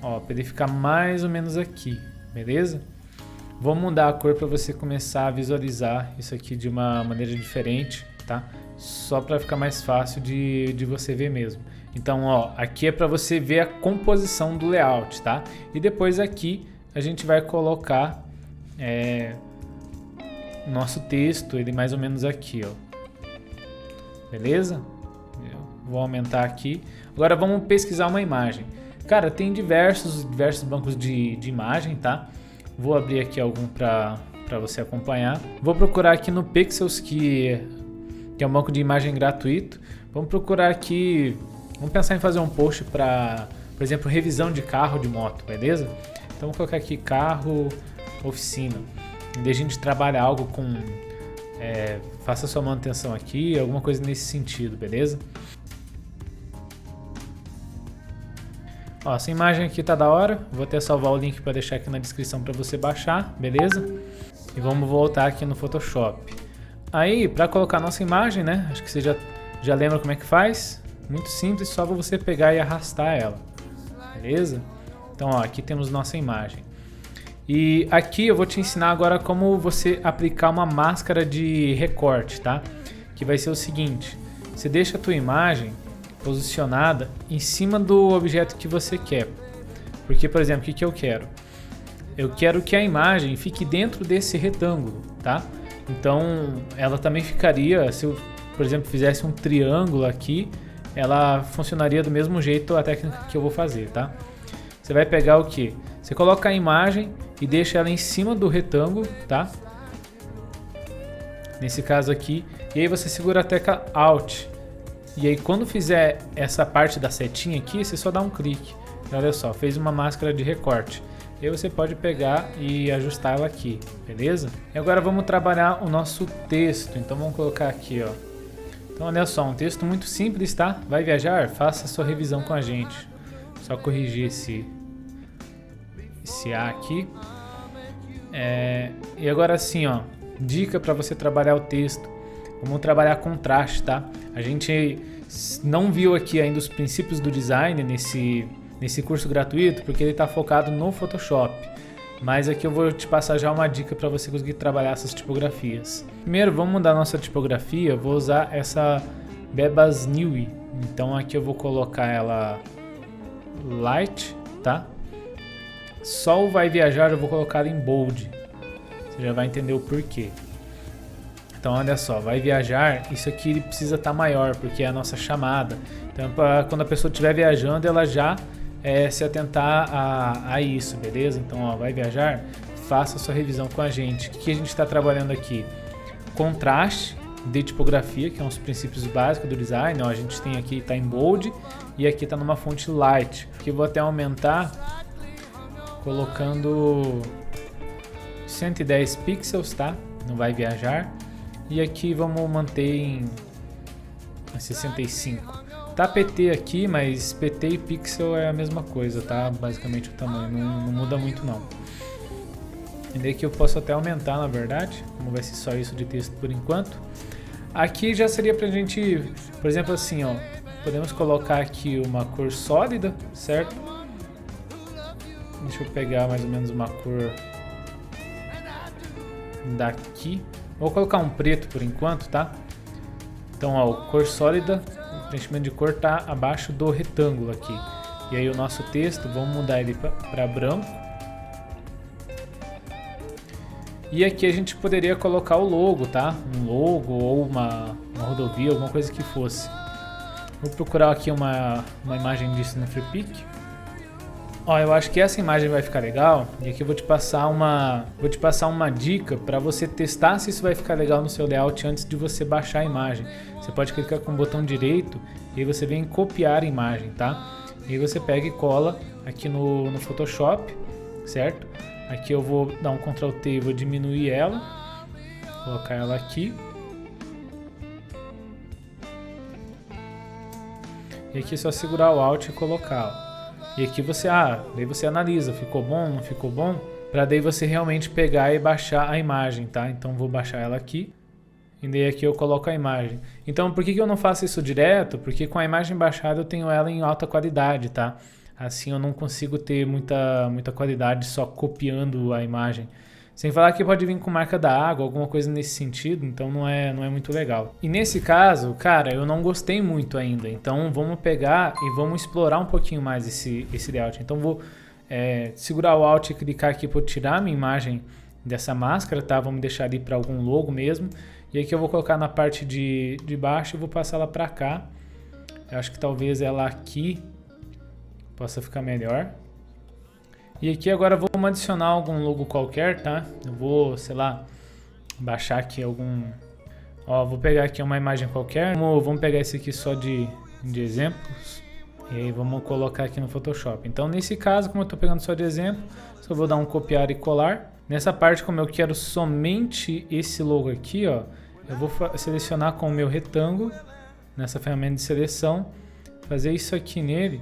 ó, para ele ficar mais ou menos aqui, beleza? Vou mudar a cor para você começar a visualizar isso aqui de uma maneira diferente, tá? Só para ficar mais fácil de você ver mesmo. Então, ó, aqui é para você ver a composição do layout, tá? E depois aqui a gente vai colocar nosso texto, ele mais ou menos aqui, ó. Beleza? Eu vou aumentar aqui. Agora vamos pesquisar uma imagem. Cara, tem diversos bancos de imagem, tá? Vou abrir aqui algum para você acompanhar. Vou procurar aqui no Pexels, que é um banco de imagem gratuito. Vamos procurar aqui, vamos pensar em fazer um post para, por exemplo, revisão de carro, de moto, beleza? Então vou colocar aqui carro, oficina. E a gente trabalha algo com, faça sua manutenção aqui, alguma coisa nesse sentido, beleza? Ó, essa imagem aqui tá da hora, vou até salvar o link para deixar aqui na descrição para você baixar, beleza? E vamos voltar aqui no Photoshop. Aí, para colocar nossa imagem, né? Acho que você já lembra como é que faz. Muito simples, só você pegar e arrastar ela, beleza? Então, ó, aqui temos nossa imagem. E aqui eu vou te ensinar agora como você aplicar uma máscara de recorte, tá? Que vai ser o seguinte, você deixa a tua imagem posicionada em cima do objeto que você quer. Porque, por exemplo, o que eu quero? Eu quero que a imagem fique dentro desse retângulo, tá? Então, ela também ficaria, se eu, por exemplo, fizesse um triângulo aqui, ela funcionaria do mesmo jeito a técnica que eu vou fazer, tá? Você vai pegar o que? Você coloca a imagem e deixa ela em cima do retângulo, tá? Nesse caso aqui, e aí você segura a tecla Alt. E aí quando fizer essa parte da setinha aqui, você só dá um clique. E olha só, fez uma máscara de recorte. E aí você pode pegar e ajustar ela aqui, beleza? E agora vamos trabalhar o nosso texto. Então vamos colocar aqui, ó. Então olha só, um texto muito simples, tá? Vai viajar? Faça a sua revisão com a gente. Só corrigir esse A aqui. E agora sim, ó, dica para você trabalhar o texto. Vamos trabalhar contraste, tá? A gente não viu aqui ainda os princípios do design nesse curso gratuito, porque ele está focado no Photoshop. Mas aqui eu vou te passar já uma dica para você conseguir trabalhar essas tipografias. Primeiro, vamos mudar nossa tipografia. Eu vou usar essa Bebas Neue. Então aqui eu vou colocar ela light, tá? Só o vai viajar eu vou colocar em bold. Você já vai entender o porquê. Então olha só, vai viajar, isso aqui ele precisa estar maior, porque é a nossa chamada. Então quando a pessoa estiver viajando, ela já se atentar a isso, beleza? Então ó, vai viajar, faça a sua revisão com a gente. O que a gente está trabalhando aqui? Contraste de tipografia, que é um dos princípios básicos do design. Ó, a gente tem aqui, está em bold, e aqui está numa fonte light. Aqui eu vou até aumentar, colocando 110 pixels, tá? Não vai viajar. E aqui vamos manter em 65. Tá PT aqui, mas PT e pixel é a mesma coisa, tá? Basicamente o tamanho, não muda muito não. E daí que eu posso até aumentar, na verdade, como vai ser só isso de texto por enquanto. Aqui já seria pra gente, por exemplo assim, ó, podemos colocar aqui uma cor sólida, certo? Deixa eu pegar mais ou menos uma cor daqui. Vou colocar um preto por enquanto, tá? Então, ó, cor sólida, o preenchimento de cor tá abaixo do retângulo aqui. E aí o nosso texto, vamos mudar ele para branco. E aqui a gente poderia colocar o logo, tá? Um logo ou uma rodovia, alguma coisa que fosse. Vou procurar aqui uma imagem disso no FreePic. Ó, eu acho que essa imagem vai ficar legal, e aqui eu vou te passar uma dica para você testar se isso vai ficar legal no seu layout antes de você baixar a imagem. Você pode clicar com o botão direito e aí você vem em copiar a imagem, tá? E aí você pega e cola aqui no Photoshop, certo? Aqui eu vou dar um Ctrl T e vou diminuir ela. Vou colocar ela aqui. E aqui é só segurar o Alt e colocar, ó. E aqui daí você analisa, ficou bom, não ficou bom? Para daí você realmente pegar e baixar a imagem, tá? Então vou baixar ela aqui. E daí aqui eu coloco a imagem. Então por que eu não faço isso direto? Porque com a imagem baixada eu tenho ela em alta qualidade, tá? Assim eu não consigo ter muita qualidade só copiando a imagem. Sem falar que pode vir com marca da água, alguma coisa nesse sentido, então não é muito legal. E nesse caso, cara, eu não gostei muito ainda. Então vamos pegar e vamos explorar um pouquinho mais esse layout. Então vou segurar o Alt e clicar aqui para tirar a minha imagem dessa máscara, tá? Vamos deixar ali para algum logo mesmo. E aqui eu vou colocar na parte de baixo e vou passar ela para cá. Eu acho que talvez ela aqui possa ficar melhor. E aqui agora vamos adicionar algum logo qualquer, tá? Eu vou, sei lá, baixar aqui algum... Ó, vou pegar aqui uma imagem qualquer. Vamos pegar esse aqui só de exemplos. E aí vamos colocar aqui no Photoshop. Então nesse caso, como eu estou pegando só de exemplo, só vou dar um copiar e colar. Nessa parte, como eu quero somente esse logo aqui, ó, eu vou selecionar com o meu retângulo, nessa ferramenta de seleção, fazer isso aqui nele,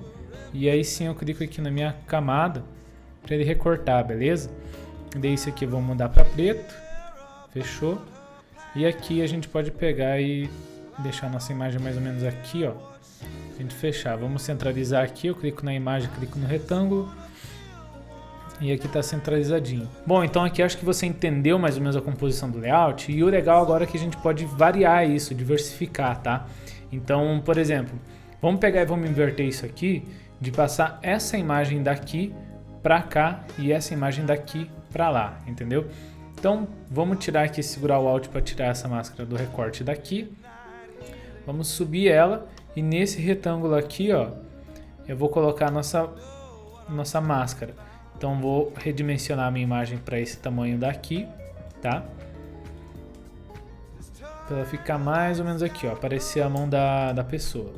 e aí sim eu clico aqui na minha camada, para ele recortar, beleza? E daí isso aqui eu vou mudar para preto, fechou? E aqui a gente pode pegar e deixar a nossa imagem mais ou menos aqui, ó, a gente fechar. Vamos centralizar aqui, eu clico na imagem, clico no retângulo, e aqui está centralizadinho. Bom, então aqui acho que você entendeu mais ou menos a composição do layout. E o legal agora é que a gente pode variar isso, diversificar, tá? Então, por exemplo, vamos pegar e vamos inverter isso aqui, de passar essa imagem daqui para cá e essa imagem daqui para lá, entendeu? Então, vamos tirar aqui, segurar o Alt para tirar essa máscara do recorte daqui. Vamos subir ela e nesse retângulo aqui, ó, eu vou colocar a nossa máscara. Então vou redimensionar a minha imagem para esse tamanho daqui, tá? Para ela ficar mais ou menos aqui, ó, aparecer a mão da pessoa.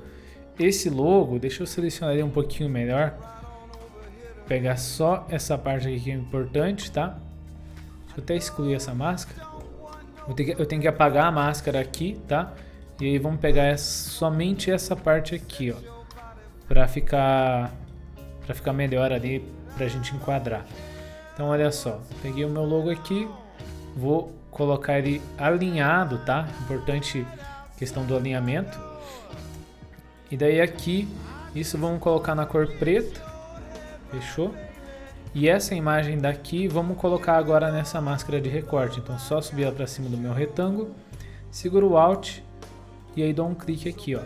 Esse logo, deixa eu selecionar ele um pouquinho melhor. Pegar só essa parte aqui que é importante, tá? Deixa eu até excluir essa máscara. Eu tenho que apagar a máscara aqui, tá? E aí vamos pegar somente essa parte aqui, ó, para ficar melhor ali, pra gente enquadrar. Então olha só, peguei o meu logo aqui, vou colocar ele alinhado, tá? Importante questão do alinhamento. E daí aqui, isso vamos colocar na cor preta, fechou? E essa imagem daqui, vamos colocar agora nessa máscara de recorte. Então só subir ela para cima do meu retângulo, seguro o Alt e aí dou um clique aqui, ó.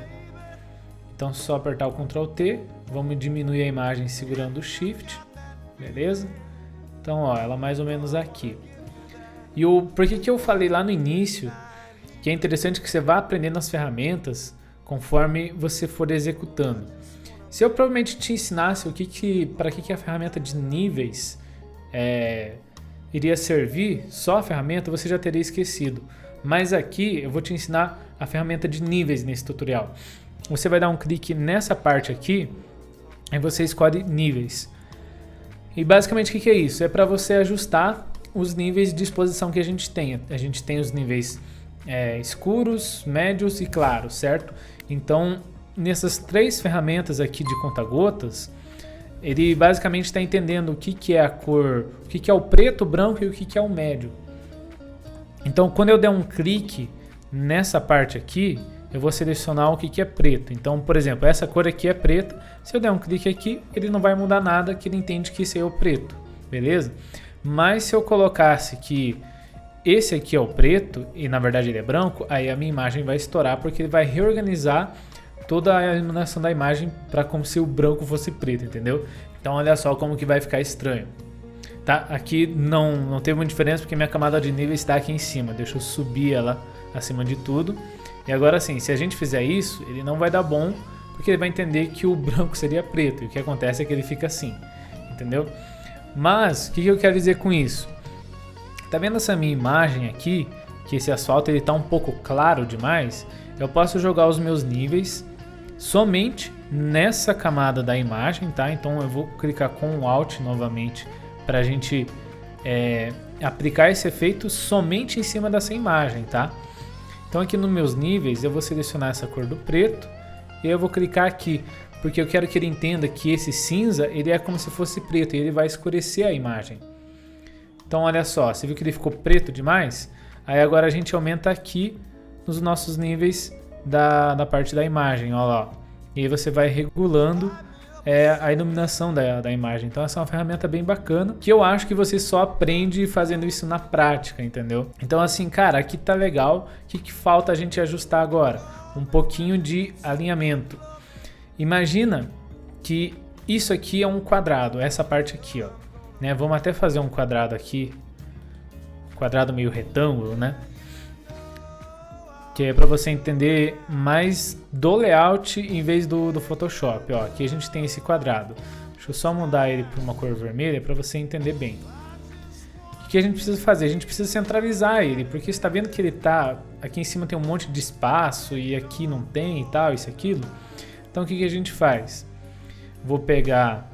Então só apertar o Ctrl T, vamos diminuir a imagem segurando o Shift. Beleza? Então, ó, ela mais ou menos aqui. E por que eu falei lá no início que é interessante que você vá aprendendo as ferramentas conforme você for executando. Se eu provavelmente te ensinasse para que a ferramenta de níveis iria servir, só a ferramenta, você já teria esquecido. Mas aqui eu vou te ensinar a ferramenta de níveis nesse tutorial. Você vai dar um clique nessa parte aqui e você escolhe níveis. E basicamente o que é isso? É para você ajustar os níveis de exposição que a gente tem. A gente tem os níveis escuros, médios e claros, certo? Então, nessas três ferramentas aqui de conta-gotas, ele basicamente está entendendo o que é a cor, o que é o preto, o branco e o que é o médio. Então, quando eu der um clique nessa parte aqui, eu vou selecionar o que é preto. Então, por exemplo, essa cor aqui é preta. Se eu der um clique aqui, ele não vai mudar nada, que ele entende que esse é o preto, beleza? Mas se eu colocasse que esse aqui é o preto, e na verdade ele é branco, aí a minha imagem vai estourar, porque ele vai reorganizar toda a iluminação da imagem para como se o branco fosse preto, entendeu? Então olha só como que vai ficar estranho. Tá? Aqui não teve muita diferença, porque minha camada de nível está aqui em cima. Deixa eu subir ela acima de tudo. E agora sim, se a gente fizer isso, ele não vai dar bom, porque ele vai entender que o branco seria preto. E o que acontece é que ele fica assim, entendeu? Mas, o que eu quero dizer com isso? Tá vendo essa minha imagem aqui? Que esse asfalto ele tá um pouco claro demais. Eu posso jogar os meus níveis somente nessa camada da imagem, tá? Então eu vou clicar com o Alt novamente para a gente aplicar esse efeito somente em cima dessa imagem, tá? Então aqui nos meus níveis eu vou selecionar essa cor do preto e eu vou clicar aqui, porque eu quero que ele entenda que esse cinza ele é como se fosse preto e ele vai escurecer a imagem. Então olha só, você viu que ele ficou preto demais? Aí agora a gente aumenta aqui nos nossos níveis da parte da imagem, ó lá. E aí você vai regulando a iluminação da imagem. Então essa é uma ferramenta bem bacana, que eu acho que você só aprende fazendo isso na prática, entendeu? Então assim, cara, aqui tá legal. O que falta a gente ajustar agora? Um pouquinho de alinhamento. Imagina que isso aqui é um quadrado, essa parte aqui, ó, né? Vamos até fazer um quadrado aqui, quadrado meio retângulo, né? Que é para você entender mais do layout em vez do Photoshop. Ó, aqui a gente tem esse quadrado. Deixa eu só mudar ele para uma cor vermelha para você entender bem. O que a gente precisa fazer? A gente precisa centralizar ele, porque você está vendo que ele tá aqui em cima tem um monte de espaço e aqui não tem e tal, isso e aquilo. Então o que a gente faz? Vou pegar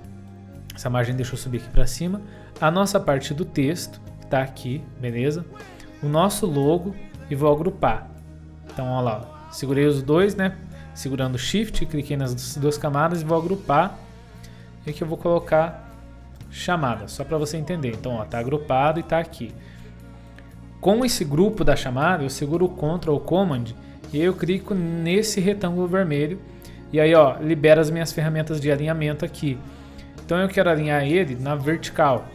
essa margem, deixa eu subir aqui para cima. A nossa parte do texto está aqui, beleza? O nosso logo e vou agrupar. Então, olha lá, segurei os dois, né? Segurando o Shift, cliquei nas duas camadas e vou agrupar. E aqui eu vou colocar chamada, só para você entender. Então, ó, tá agrupado e tá aqui. Com esse grupo da chamada, eu seguro o Ctrl ou Command e eu clico nesse retângulo vermelho. E aí, ó, libera as minhas ferramentas de alinhamento aqui. Então, eu quero alinhar ele na vertical,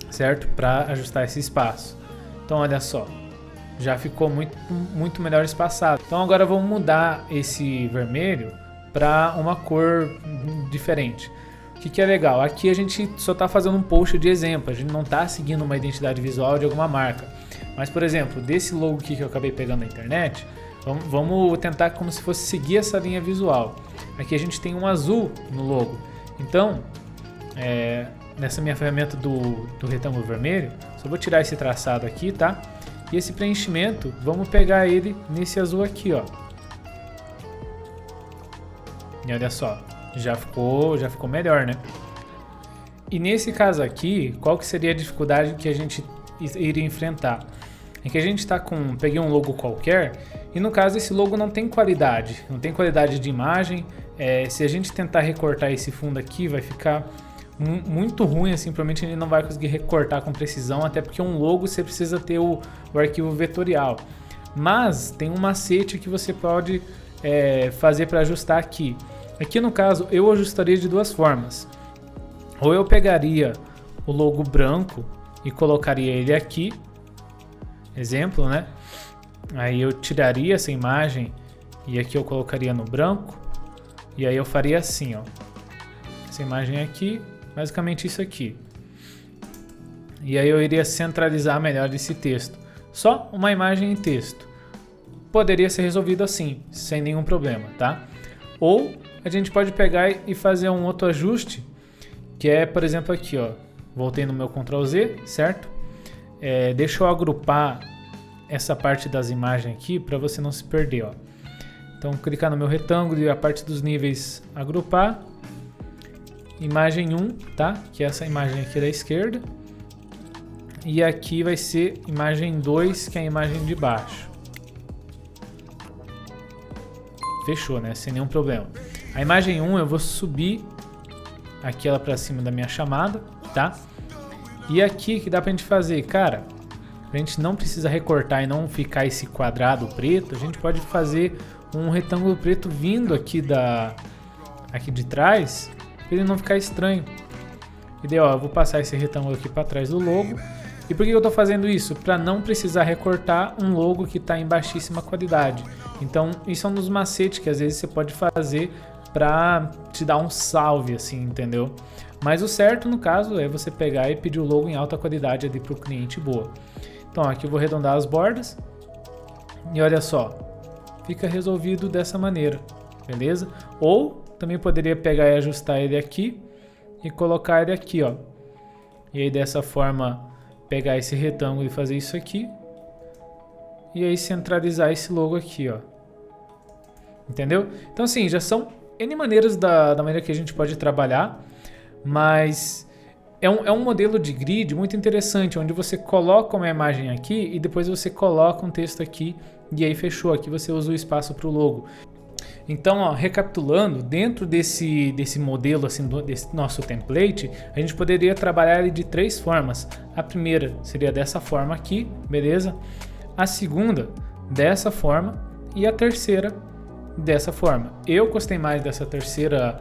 certo? Para ajustar esse espaço. Então, olha só. Já ficou muito melhor espaçado. Então agora vamos mudar esse vermelho para uma cor diferente. O que é legal? Aqui a gente só está fazendo um post de exemplo. A gente não está seguindo uma identidade visual de alguma marca. Mas, por exemplo, desse logo aqui que eu acabei pegando na internet, vamos tentar como se fosse seguir essa linha visual. Aqui a gente tem um azul no logo. Então, nessa minha ferramenta do retângulo vermelho, só vou tirar esse traçado aqui, tá? E esse preenchimento, vamos pegar ele nesse azul aqui, ó. E olha só, já ficou melhor, né? E nesse caso aqui, qual que seria a dificuldade que a gente iria enfrentar? É que a gente tá peguei um logo qualquer e no caso esse logo não tem qualidade de imagem. Se a gente tentar recortar esse fundo aqui, vai ficar muito ruim, assim, provavelmente ele não vai conseguir recortar com precisão, até porque um logo você precisa ter o arquivo vetorial. Mas tem um macete que você pode fazer para ajustar aqui. Aqui no caso eu ajustaria de duas formas. Ou eu pegaria o logo branco e colocaria ele aqui, exemplo, né? Aí eu tiraria essa imagem e aqui eu colocaria no branco. E aí eu faria assim, ó. Essa imagem aqui. Basicamente isso aqui. E aí eu iria centralizar melhor esse texto. Só uma imagem em texto. Poderia ser resolvido assim, sem nenhum problema, tá? Ou a gente pode pegar e fazer um outro ajuste, que é, por exemplo, aqui, ó. Voltei no meu Ctrl Z, certo? Deixa eu agrupar essa parte das imagens aqui para você não se perder, ó. Então, clicar no meu retângulo e a parte dos níveis agrupar. Imagem 1, tá? Que é essa imagem aqui da esquerda. E aqui vai ser imagem 2, que é a imagem de baixo. Fechou, né? Sem nenhum problema. A imagem 1 eu vou subir aqui ela para cima da minha chamada, tá? E aqui que dá pra gente fazer, cara, a gente não precisa recortar e não ficar esse quadrado preto, a gente pode fazer um retângulo preto vindo aqui de trás, para ele não ficar estranho. E daí, ó, eu vou passar esse retângulo aqui para trás do logo. E por que eu estou fazendo isso? Para não precisar recortar um logo que está em baixíssima qualidade. Então, isso é um dos macetes que às vezes você pode fazer para te dar um salve, assim, entendeu? Mas o certo, no caso, é você pegar e pedir o logo em alta qualidade ali para o cliente boa. Então, aqui eu vou arredondar as bordas. E olha só, fica resolvido dessa maneira, beleza? Ou também poderia pegar e ajustar ele aqui e colocar ele aqui, ó. E aí dessa forma pegar esse retângulo e fazer isso aqui. E aí centralizar esse logo aqui, ó. Entendeu? Então assim, já são N maneiras da maneira que a gente pode trabalhar. Mas É um modelo de grid muito interessante, onde você coloca uma imagem aqui e depois você coloca um texto aqui e aí fechou. Aqui você usa o espaço para o logo. Então, ó, recapitulando, dentro desse modelo, assim, desse nosso template, a gente poderia trabalhar ele de 3 formas. A primeira seria dessa forma aqui, beleza? A segunda, dessa forma. E a terceira, dessa forma. Eu gostei mais dessa terceira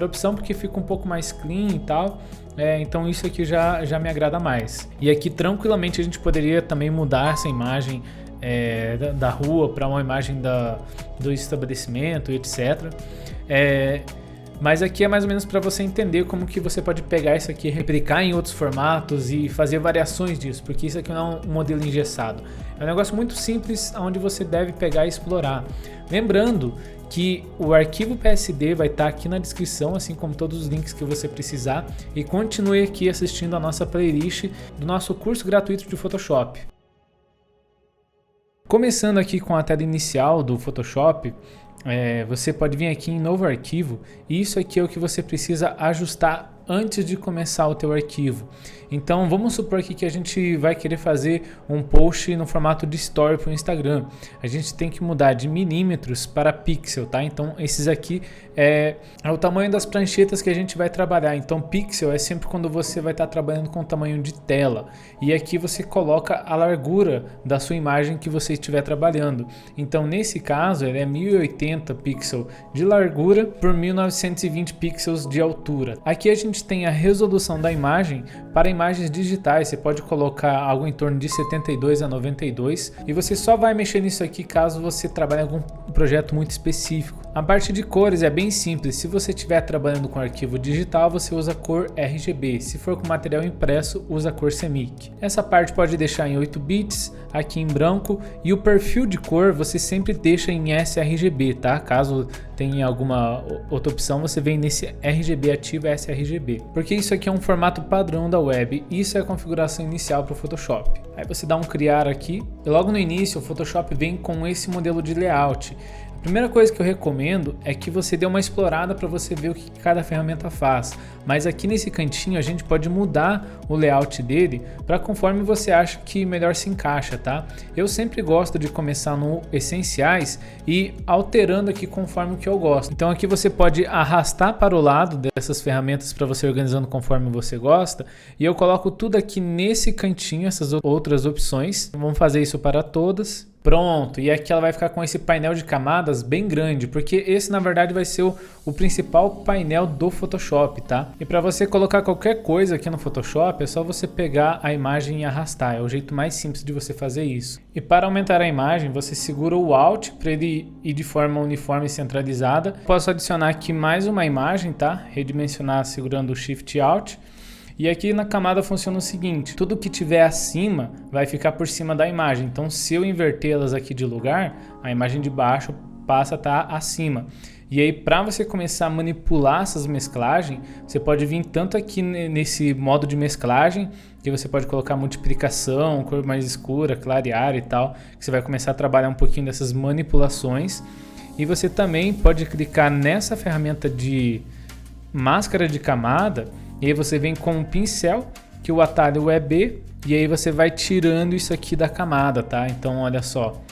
opção porque fica um pouco mais clean e tal. Então isso aqui já me agrada mais. E aqui tranquilamente a gente poderia também mudar essa imagem da rua para uma imagem do estabelecimento, etc. Mas aqui é mais ou menos para você entender como que você pode pegar isso aqui, replicar em outros formatos e fazer variações disso, porque isso aqui não é um modelo engessado. É um negócio muito simples onde você deve pegar e explorar. Lembrando que o arquivo PSD vai estar aqui na descrição, assim como todos os links que você precisar, e continue aqui assistindo a nossa playlist do nosso curso gratuito de Photoshop. Começando aqui com a tela inicial do Photoshop, você pode vir aqui em novo arquivo e isso aqui é o que você precisa ajustar antes de começar o teu arquivo. Então vamos supor aqui que a gente vai querer fazer um post no formato de story para o Instagram. A gente tem que mudar de milímetros para pixel, tá? Então esses aqui é o tamanho das pranchetas que a gente vai trabalhar. Então pixel é sempre quando você vai estar trabalhando com o tamanho de tela. E aqui você coloca a largura da sua imagem que você estiver trabalhando. Então nesse caso ele é 1080 pixels de largura por 1920 pixels de altura. Aqui a gente tem a resolução da imagem para imagens digitais. Você pode colocar algo em torno de 72 a 92 e você só vai mexer nisso aqui caso você trabalhe em algum projeto muito específico. A parte de cores é bem simples. Se você estiver trabalhando com arquivo digital, você usa cor RGB. Se for com material impresso, usa cor CMYK. Essa parte pode deixar em 8 bits, aqui em branco, e o perfil de cor você sempre deixa em sRGB, tá? Caso tenha alguma outra opção, você vem nesse RGB ativo sRGB, porque isso aqui é um formato padrão da web. Isso é a configuração inicial para o Photoshop. Aí você dá um criar aqui e logo no início o Photoshop vem com esse modelo de layout. A primeira coisa que eu recomendo é que você dê uma explorada para você ver o que cada ferramenta faz, mas aqui nesse cantinho a gente pode mudar o layout dele para conforme você acha que melhor se encaixa, tá? Eu sempre gosto de começar no essenciais e alterando aqui conforme o que eu gosto. Então aqui você pode arrastar para o lado dessas ferramentas para você organizando conforme você gosta, e eu coloco tudo aqui nesse cantinho, essas outras opções. Vamos fazer isso para todas. Pronto, e aqui ela vai ficar com esse painel de camadas bem grande, porque esse na verdade vai ser o principal painel do Photoshop, tá? E para você colocar qualquer coisa aqui no Photoshop é só você pegar a imagem e arrastar, é o jeito mais simples de você fazer isso. E para aumentar a imagem, você segura o Alt para ele ir de forma uniforme e centralizada. Posso adicionar aqui mais uma imagem, tá? Redimensionar segurando o Shift Alt. E aqui na camada funciona o seguinte: tudo que tiver acima vai ficar por cima da imagem. Então se eu invertê-las aqui de lugar, a imagem de baixo passa a estar acima. E aí para você começar a manipular essas mesclagens, você pode vir tanto aqui nesse modo de mesclagem, que você pode colocar multiplicação, cor mais escura, clarear e tal, que você vai começar a trabalhar um pouquinho dessas manipulações. E você também pode clicar nessa ferramenta de máscara de camada, e aí você vem com um pincel, que o atalho é B, e aí você vai tirando isso aqui da camada, tá? Então olha só,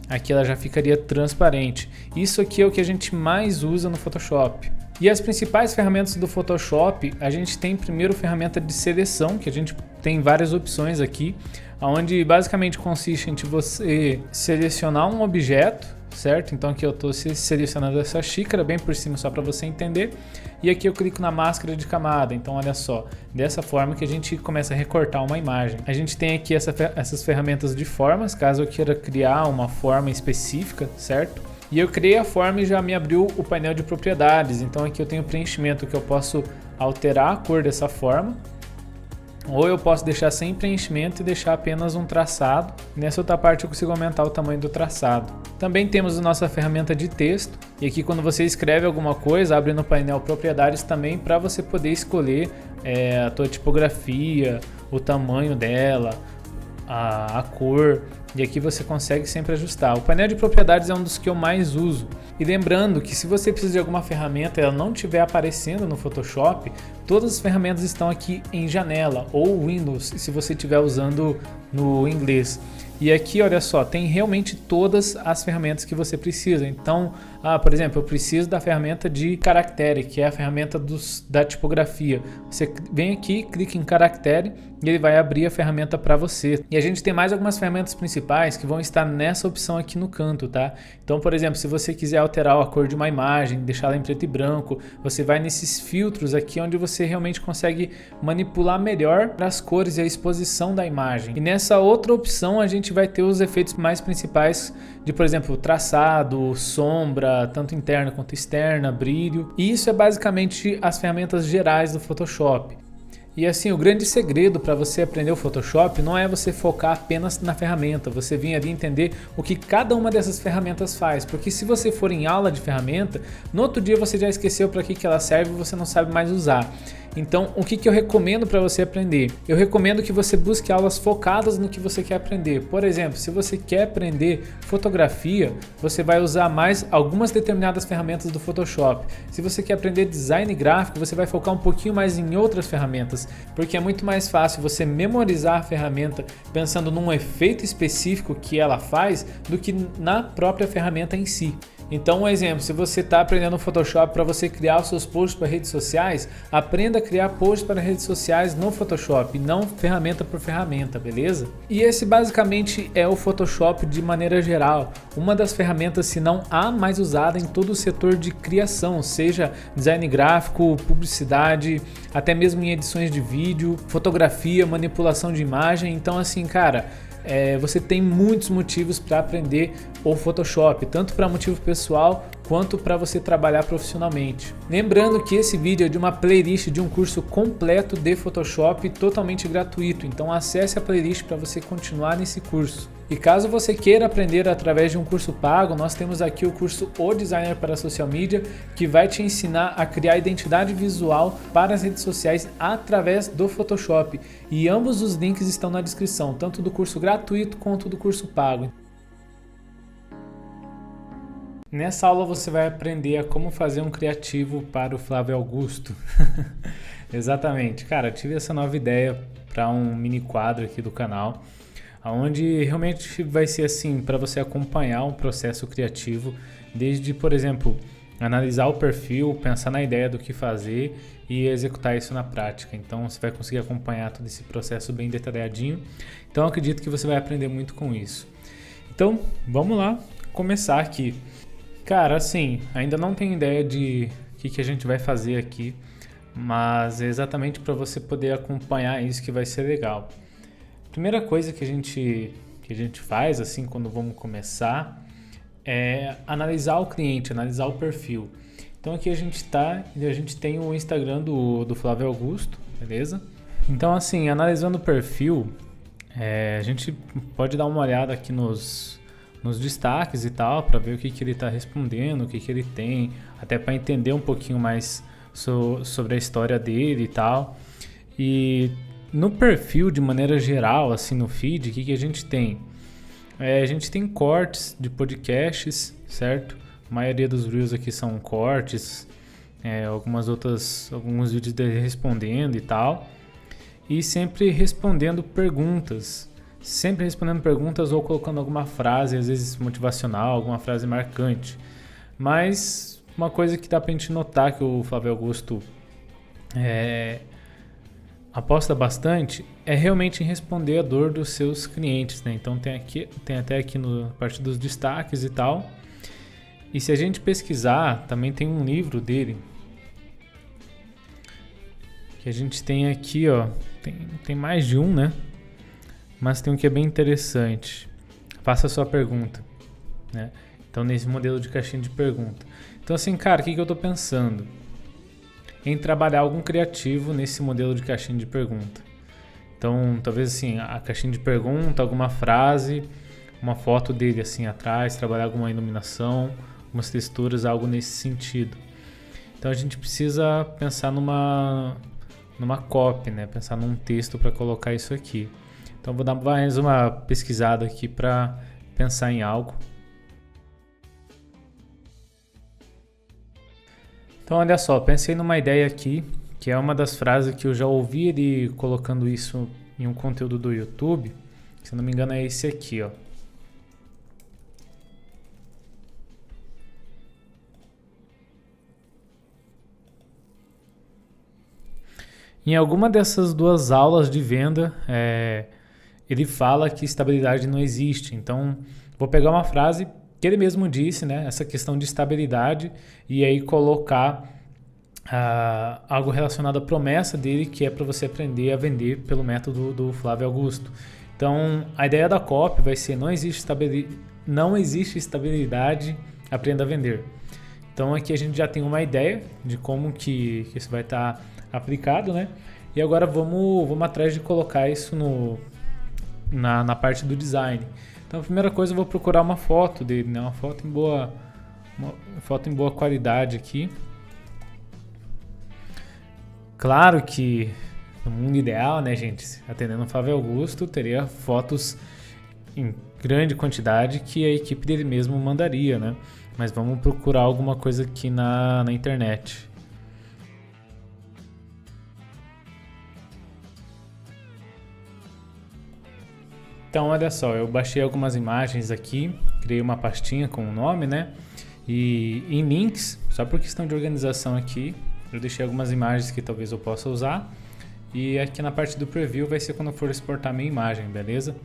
aqui ela já ficaria transparente. Isso aqui é o que a gente mais usa no Photoshop. E as principais ferramentas do Photoshop, a gente tem primeiro ferramenta de seleção, que a gente tem várias opções aqui, onde basicamente consiste em você selecionar um objeto, certo? Então aqui eu estou selecionando essa xícara bem por cima só para você entender, e aqui eu clico na máscara de camada. Então olha só, dessa forma que a gente começa a recortar uma imagem. A gente tem aqui essas ferramentas de formas, caso eu queira criar uma forma específica, certo? E eu criei a forma e já me abriu o painel de propriedades. Então aqui eu tenho preenchimento, que eu posso alterar a cor dessa forma, ou eu posso deixar sem preenchimento e deixar apenas um traçado. Nessa outra parte eu consigo aumentar o tamanho do traçado. Também temos a nossa ferramenta de texto, e aqui quando você escreve alguma coisa, abre no painel propriedades também para você poder escolher a tua tipografia, o tamanho dela, a cor, e aqui você consegue sempre ajustar. O painel de propriedades é um dos que eu mais uso. E lembrando que se você precisa de alguma ferramenta e ela não estiver aparecendo no Photoshop, todas as ferramentas estão aqui em janela ou Windows, se você estiver usando no inglês. E aqui, olha só, tem realmente todas as ferramentas que você precisa. Então, por exemplo, eu preciso da ferramenta de caractere, que é a ferramenta da tipografia. Você vem aqui, clica em caractere e ele vai abrir a ferramenta para você. E a gente tem mais algumas ferramentas principais que vão estar nessa opção aqui no canto, tá? Então, por exemplo, se você quiser alterar a cor de uma imagem, deixá-la em preto e branco, você vai nesses filtros aqui onde você realmente consegue manipular melhor as cores e a exposição da imagem. E nessa outra opção a gente vai ter os efeitos mais principais de, por exemplo, traçado, sombra, tanto interna quanto externa, brilho. E isso é basicamente as ferramentas gerais do Photoshop. E assim, o grande segredo para você aprender o Photoshop não é você focar apenas na ferramenta, você vir ali entender o que cada uma dessas ferramentas faz, porque se você for em aula de ferramenta, no outro dia você já esqueceu para que ela serve e você não sabe mais usar. Então, o que eu recomendo para você aprender? Eu recomendo que você busque aulas focadas no que você quer aprender. Por exemplo, se você quer aprender fotografia, você vai usar mais algumas determinadas ferramentas do Photoshop. Se você quer aprender design gráfico, você vai focar um pouquinho mais em outras ferramentas, porque é muito mais fácil você memorizar a ferramenta pensando num efeito específico que ela faz do que na própria ferramenta em si. Então, um exemplo, se você está aprendendo o Photoshop para você criar os seus posts para redes sociais, aprenda a criar posts para redes sociais no Photoshop, não ferramenta por ferramenta, beleza? E esse basicamente é o Photoshop de maneira geral, uma das ferramentas, se não a mais usada em todo o setor de criação, seja design gráfico, publicidade, até mesmo em edições de vídeo, fotografia, manipulação de imagem. Então, assim, cara, você tem muitos motivos para aprender o Photoshop, tanto para motivo pessoal quanto para você trabalhar profissionalmente. Lembrando que esse vídeo é de uma playlist de um curso completo de Photoshop totalmente gratuito, então acesse a playlist para você continuar nesse curso. E caso você queira aprender através de um curso pago, nós temos aqui o curso O Designer para Social Media, que vai te ensinar a criar identidade visual para as redes sociais através do Photoshop. E ambos os links estão na descrição, tanto do curso gratuito quanto do curso pago. Nessa aula você vai aprender a como fazer um criativo para o Flávio Augusto. Exatamente, cara, tive essa nova ideia para um mini quadro aqui do canal, onde realmente vai ser assim, para você acompanhar um processo criativo, desde, por exemplo, analisar o perfil, pensar na ideia do que fazer e executar isso na prática. Então você vai conseguir acompanhar todo esse processo bem detalhadinho. Então eu acredito que você vai aprender muito com isso. Então vamos lá começar aqui. Cara, assim, ainda não tenho ideia de o que a gente vai fazer aqui, mas é exatamente para você poder acompanhar isso que vai ser legal. Primeira coisa que a gente faz assim quando vamos começar é analisar o cliente, analisar o perfil. Então aqui a gente tem o Instagram do Flávio Augusto, beleza? Então assim, analisando o perfil, a gente pode dar uma olhada aqui nos destaques e tal, para ver o que ele está respondendo, o que ele tem, até para entender um pouquinho mais sobre a história dele e tal. E no perfil, de maneira geral, assim no feed, o que a gente tem? A gente tem cortes de podcasts, certo? A maioria dos reels aqui são cortes, alguns vídeos dele respondendo e tal. E sempre respondendo perguntas ou colocando alguma frase, às vezes motivacional, alguma frase marcante. Mas uma coisa que dá pra gente notar que o Flávio Augusto aposta bastante é realmente em responder a dor dos seus clientes, né? Então tem até aqui na parte dos destaques e tal. E se a gente pesquisar, também tem um livro dele que a gente tem aqui, ó, tem mais de um, né? Mas tem um que é bem interessante. Faça a sua pergunta, né? Então nesse modelo de caixinha de pergunta. Então assim, cara, o que eu tô pensando? Em trabalhar algum criativo nesse modelo de caixinha de pergunta. Então, talvez assim, a caixinha de pergunta, alguma frase, uma foto dele assim atrás, trabalhar alguma iluminação, algumas texturas, algo nesse sentido. Então a gente precisa pensar numa copy, né? Pensar num texto para colocar isso aqui. Então vou dar mais uma pesquisada aqui para pensar em algo. Então olha só, pensei numa ideia aqui, que é uma das frases que eu já ouvi ele colocando isso em um conteúdo do YouTube. Se não me engano é esse aqui, ó. Em alguma dessas duas aulas de venda, ele fala que estabilidade não existe. Então, vou pegar uma frase que ele mesmo disse, né? Essa questão de estabilidade, e aí colocar algo relacionado à promessa dele, que é para você aprender a vender pelo método do Flávio Augusto. Então, a ideia da copy vai ser: não existe estabilidade, aprenda a vender. Então, aqui a gente já tem uma ideia de como que isso vai estar aplicado, né? E agora vamos atrás de colocar isso na parte do design. Então, a primeira coisa, eu vou procurar uma foto dele, né? Uma foto em boa qualidade aqui. Claro que no mundo ideal, né, gente, atendendo o Flávio Augusto, teria fotos em grande quantidade que a equipe dele mesmo mandaria, né? Mas vamos procurar alguma coisa aqui na internet. Então, olha só, eu baixei algumas imagens aqui, criei uma pastinha com o nome, né? E em links, só por questão de organização aqui, eu deixei algumas imagens que talvez eu possa usar. E aqui na parte do preview vai ser quando eu for exportar minha imagem, beleza?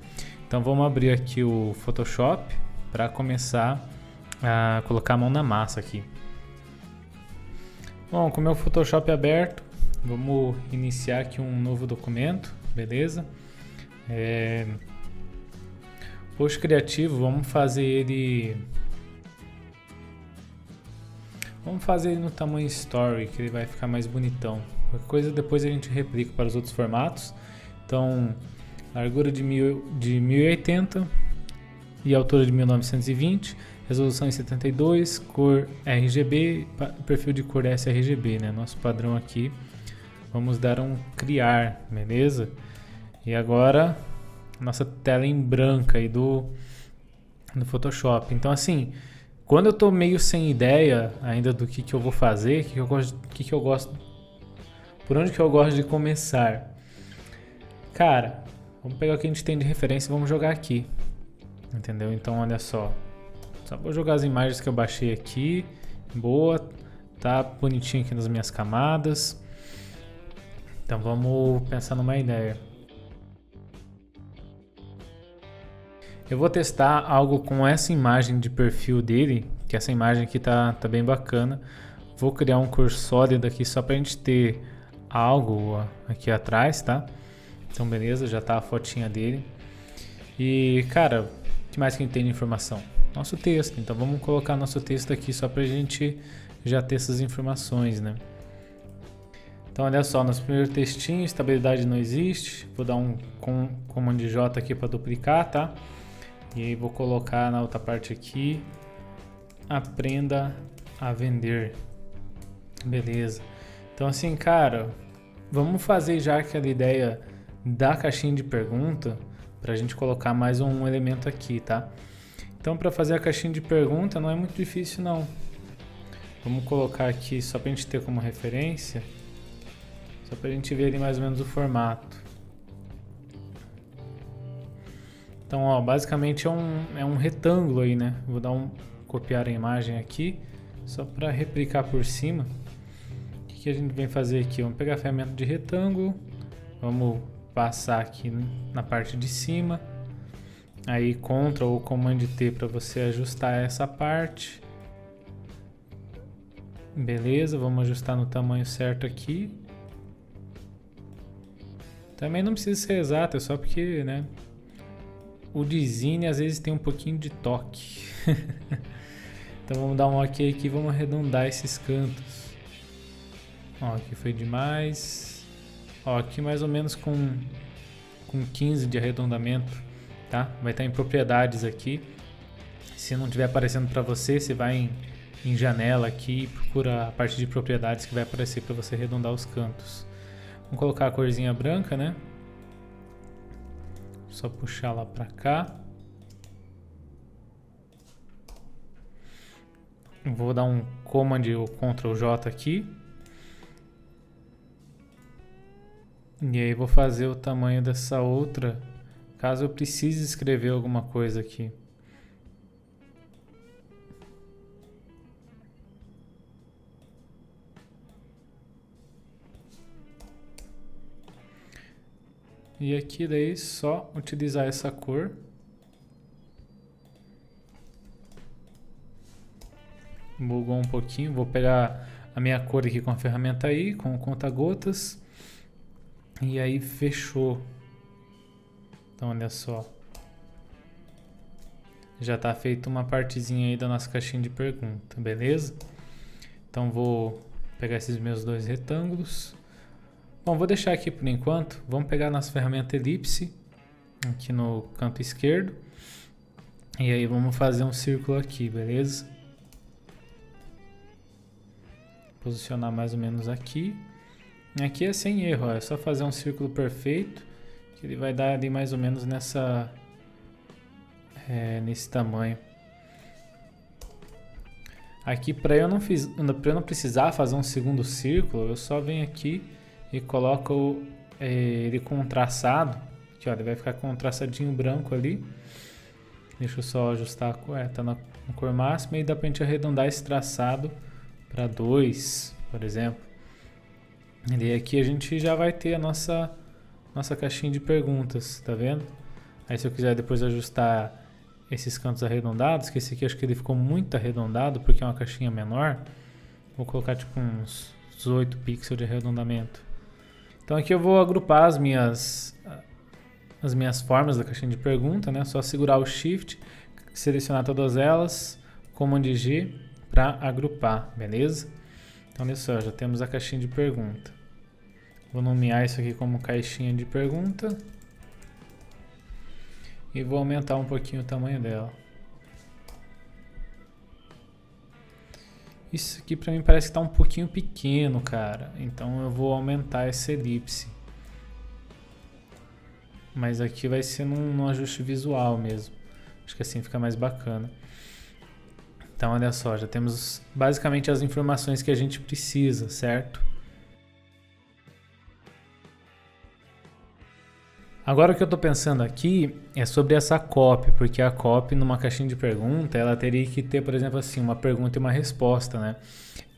Então vamos abrir aqui o Photoshop para começar a colocar a mão na massa aqui. Bom, com o meu Photoshop aberto, vamos iniciar aqui um novo documento, beleza? Post criativo, vamos fazer ele no tamanho Story, que ele vai ficar mais bonitão. Qualquer coisa depois a gente replica para os outros formatos. Então, largura de 1080 e altura de 1920, resolução em 72, cor RGB, perfil de cor sRGB, né? Nosso padrão aqui. Vamos dar um criar, beleza? E agora, nossa tela em branca aí do Photoshop. Então, assim, quando eu tô meio sem ideia ainda do que eu vou fazer, por onde que eu gosto de começar? Cara, vamos pegar o que a gente tem de referência e vamos jogar aqui. Entendeu? Então, olha só. Só vou jogar as imagens que eu baixei aqui. Boa. Tá bonitinho aqui nas minhas camadas. Então, vamos pensar numa ideia. Eu vou testar algo com essa imagem de perfil dele, que essa imagem aqui tá bem bacana. Vou criar um cor sólido aqui só pra gente ter algo aqui atrás, tá? Então beleza, já tá a fotinha dele. E cara, o que mais que a gente tem de informação? Nosso texto, então vamos colocar nosso texto aqui só pra gente já ter essas informações, né? Então olha só, nosso primeiro textinho, estabilidade não existe. Vou dar um comando J aqui para duplicar, tá? E aí vou colocar na outra parte aqui, aprenda a vender. Beleza. Então assim, cara, vamos fazer já aquela ideia da caixinha de pergunta para a gente colocar mais um elemento aqui, tá? Então para fazer a caixinha de pergunta não é muito difícil não. Vamos colocar aqui só para a gente ter como referência, só para a gente ver ali mais ou menos o formato. Então, ó, basicamente é um retângulo aí, né? Vou dar copiar a imagem aqui, só para replicar por cima. O que a gente vem fazer aqui? Vamos pegar a ferramenta de retângulo, vamos passar aqui na parte de cima, aí Ctrl ou Command T para você ajustar essa parte. Beleza, vamos ajustar no tamanho certo aqui. Também não precisa ser exato, é só porque, né? O design às vezes tem um pouquinho de toque. Então vamos dar um ok aqui, vamos arredondar esses cantos. Ó, aqui foi demais. Ó, aqui mais ou menos com 15 de arredondamento, tá? Vai estar em propriedades aqui. Se não estiver aparecendo para você, você vai em janela aqui e procura a parte de propriedades que vai aparecer para você arredondar os cantos. Vamos colocar a corzinha branca, né? Só puxar lá para cá. Vou dar um Command ou Ctrl J aqui. E aí vou fazer o tamanho dessa outra, caso eu precise escrever alguma coisa aqui. E aqui daí só utilizar essa cor. Bugou um pouquinho, vou pegar a minha cor aqui com a ferramenta aí, com o conta-gotas. E aí fechou. Então olha só. Já está feita uma partezinha aí da nossa caixinha de pergunta, beleza? Então vou pegar esses meus dois retângulos. Bom, vou deixar aqui por enquanto. Vamos pegar a nossa ferramenta elipse aqui no canto esquerdo. E aí vamos fazer um círculo aqui, beleza? Posicionar mais ou menos aqui. Aqui é sem erro, ó, é só fazer um círculo perfeito, que ele vai dar ali mais ou menos nesse tamanho. Aqui para eu não precisar fazer um segundo círculo, eu só venho aqui e coloco ele com um traçado. Aqui, ó, ele vai ficar com um traçadinho branco ali. Deixa eu só ajustar tá na cor máxima e dá pra gente arredondar esse traçado para 2, por exemplo. E aqui a gente já vai ter a nossa caixinha de perguntas, tá vendo? Aí se eu quiser depois ajustar esses cantos arredondados, que esse aqui acho que ele ficou muito arredondado porque é uma caixinha menor, vou colocar tipo uns 18 pixels de arredondamento. Então aqui eu vou agrupar as minhas formas da caixinha de pergunta, né? Só segurar o Shift, selecionar todas elas, Command G para agrupar, beleza? Então olha só, já temos a caixinha de pergunta. Vou nomear isso aqui como caixinha de pergunta. E vou aumentar um pouquinho o tamanho dela. Isso aqui pra mim parece que tá um pouquinho pequeno, cara. Então eu vou aumentar essa elipse. Mas aqui vai ser num ajuste visual mesmo. Acho que assim fica mais bacana. Então olha só, já temos basicamente as informações que a gente precisa, certo? Agora o que eu estou pensando aqui é sobre essa copy, porque a copy numa caixinha de pergunta, ela teria que ter, por exemplo, assim, uma pergunta e uma resposta, né?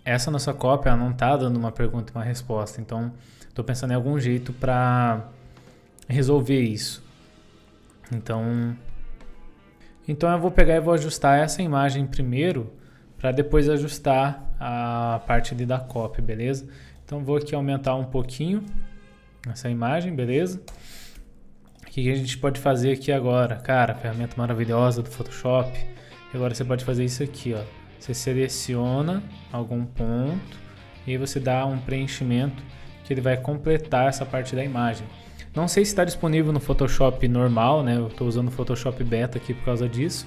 Essa nossa copy, ela não está dando uma pergunta e uma resposta, então estou pensando em algum jeito para resolver isso. Então eu vou pegar e vou ajustar essa imagem primeiro, para depois ajustar a parte ali da copy, beleza? Então vou aqui aumentar um pouquinho essa imagem, beleza? O que a gente pode fazer aqui agora? Cara, ferramenta maravilhosa do Photoshop. E agora você pode fazer isso aqui, ó. Você seleciona algum ponto e aí você dá um preenchimento que ele vai completar essa parte da imagem. Não sei se está disponível no Photoshop normal, né? Eu estou usando o Photoshop Beta aqui por causa disso.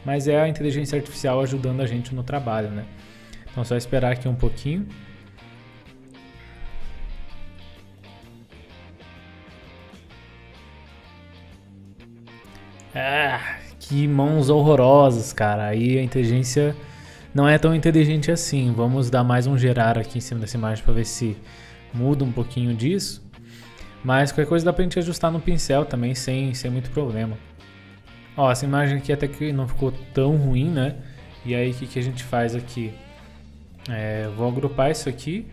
Mas é a inteligência artificial ajudando a gente no trabalho, né? Então é só esperar aqui um pouquinho. Ah, que mãos horrorosas, cara. Aí a inteligência não é tão inteligente assim. Vamos dar mais um gerar aqui em cima dessa imagem para ver se muda um pouquinho disso. Mas qualquer coisa dá pra gente ajustar no pincel também sem muito problema. Ó, essa imagem aqui até que não ficou tão ruim, né? E aí o que a gente faz aqui? Vou agrupar isso aqui.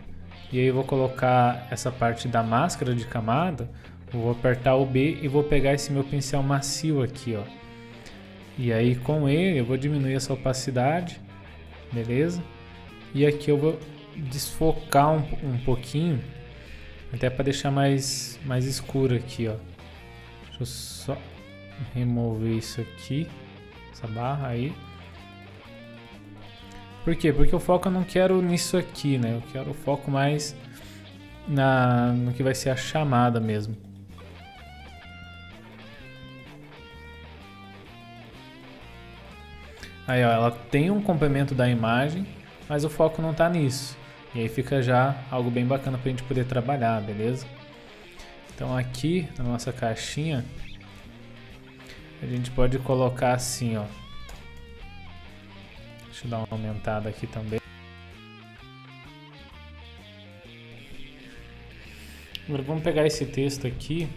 E aí vou colocar essa parte da máscara de camada. Vou apertar o B e vou pegar esse meu pincel macio aqui, ó. E aí com ele eu vou diminuir essa opacidade, beleza? E aqui eu vou desfocar um pouquinho, até para deixar mais escuro aqui, ó. Deixa eu só remover isso aqui, essa barra aí. Por quê? Porque o foco eu não quero nisso aqui, né? Eu quero o foco mais no que vai ser a chamada mesmo. Aí, ó, ela tem um complemento da imagem, mas o foco não tá nisso. E aí fica já algo bem bacana pra gente poder trabalhar, beleza? Então aqui na nossa caixinha, A gente pode colocar assim, ó. Deixa eu dar uma aumentada aqui também. Agora vamos pegar esse texto aqui,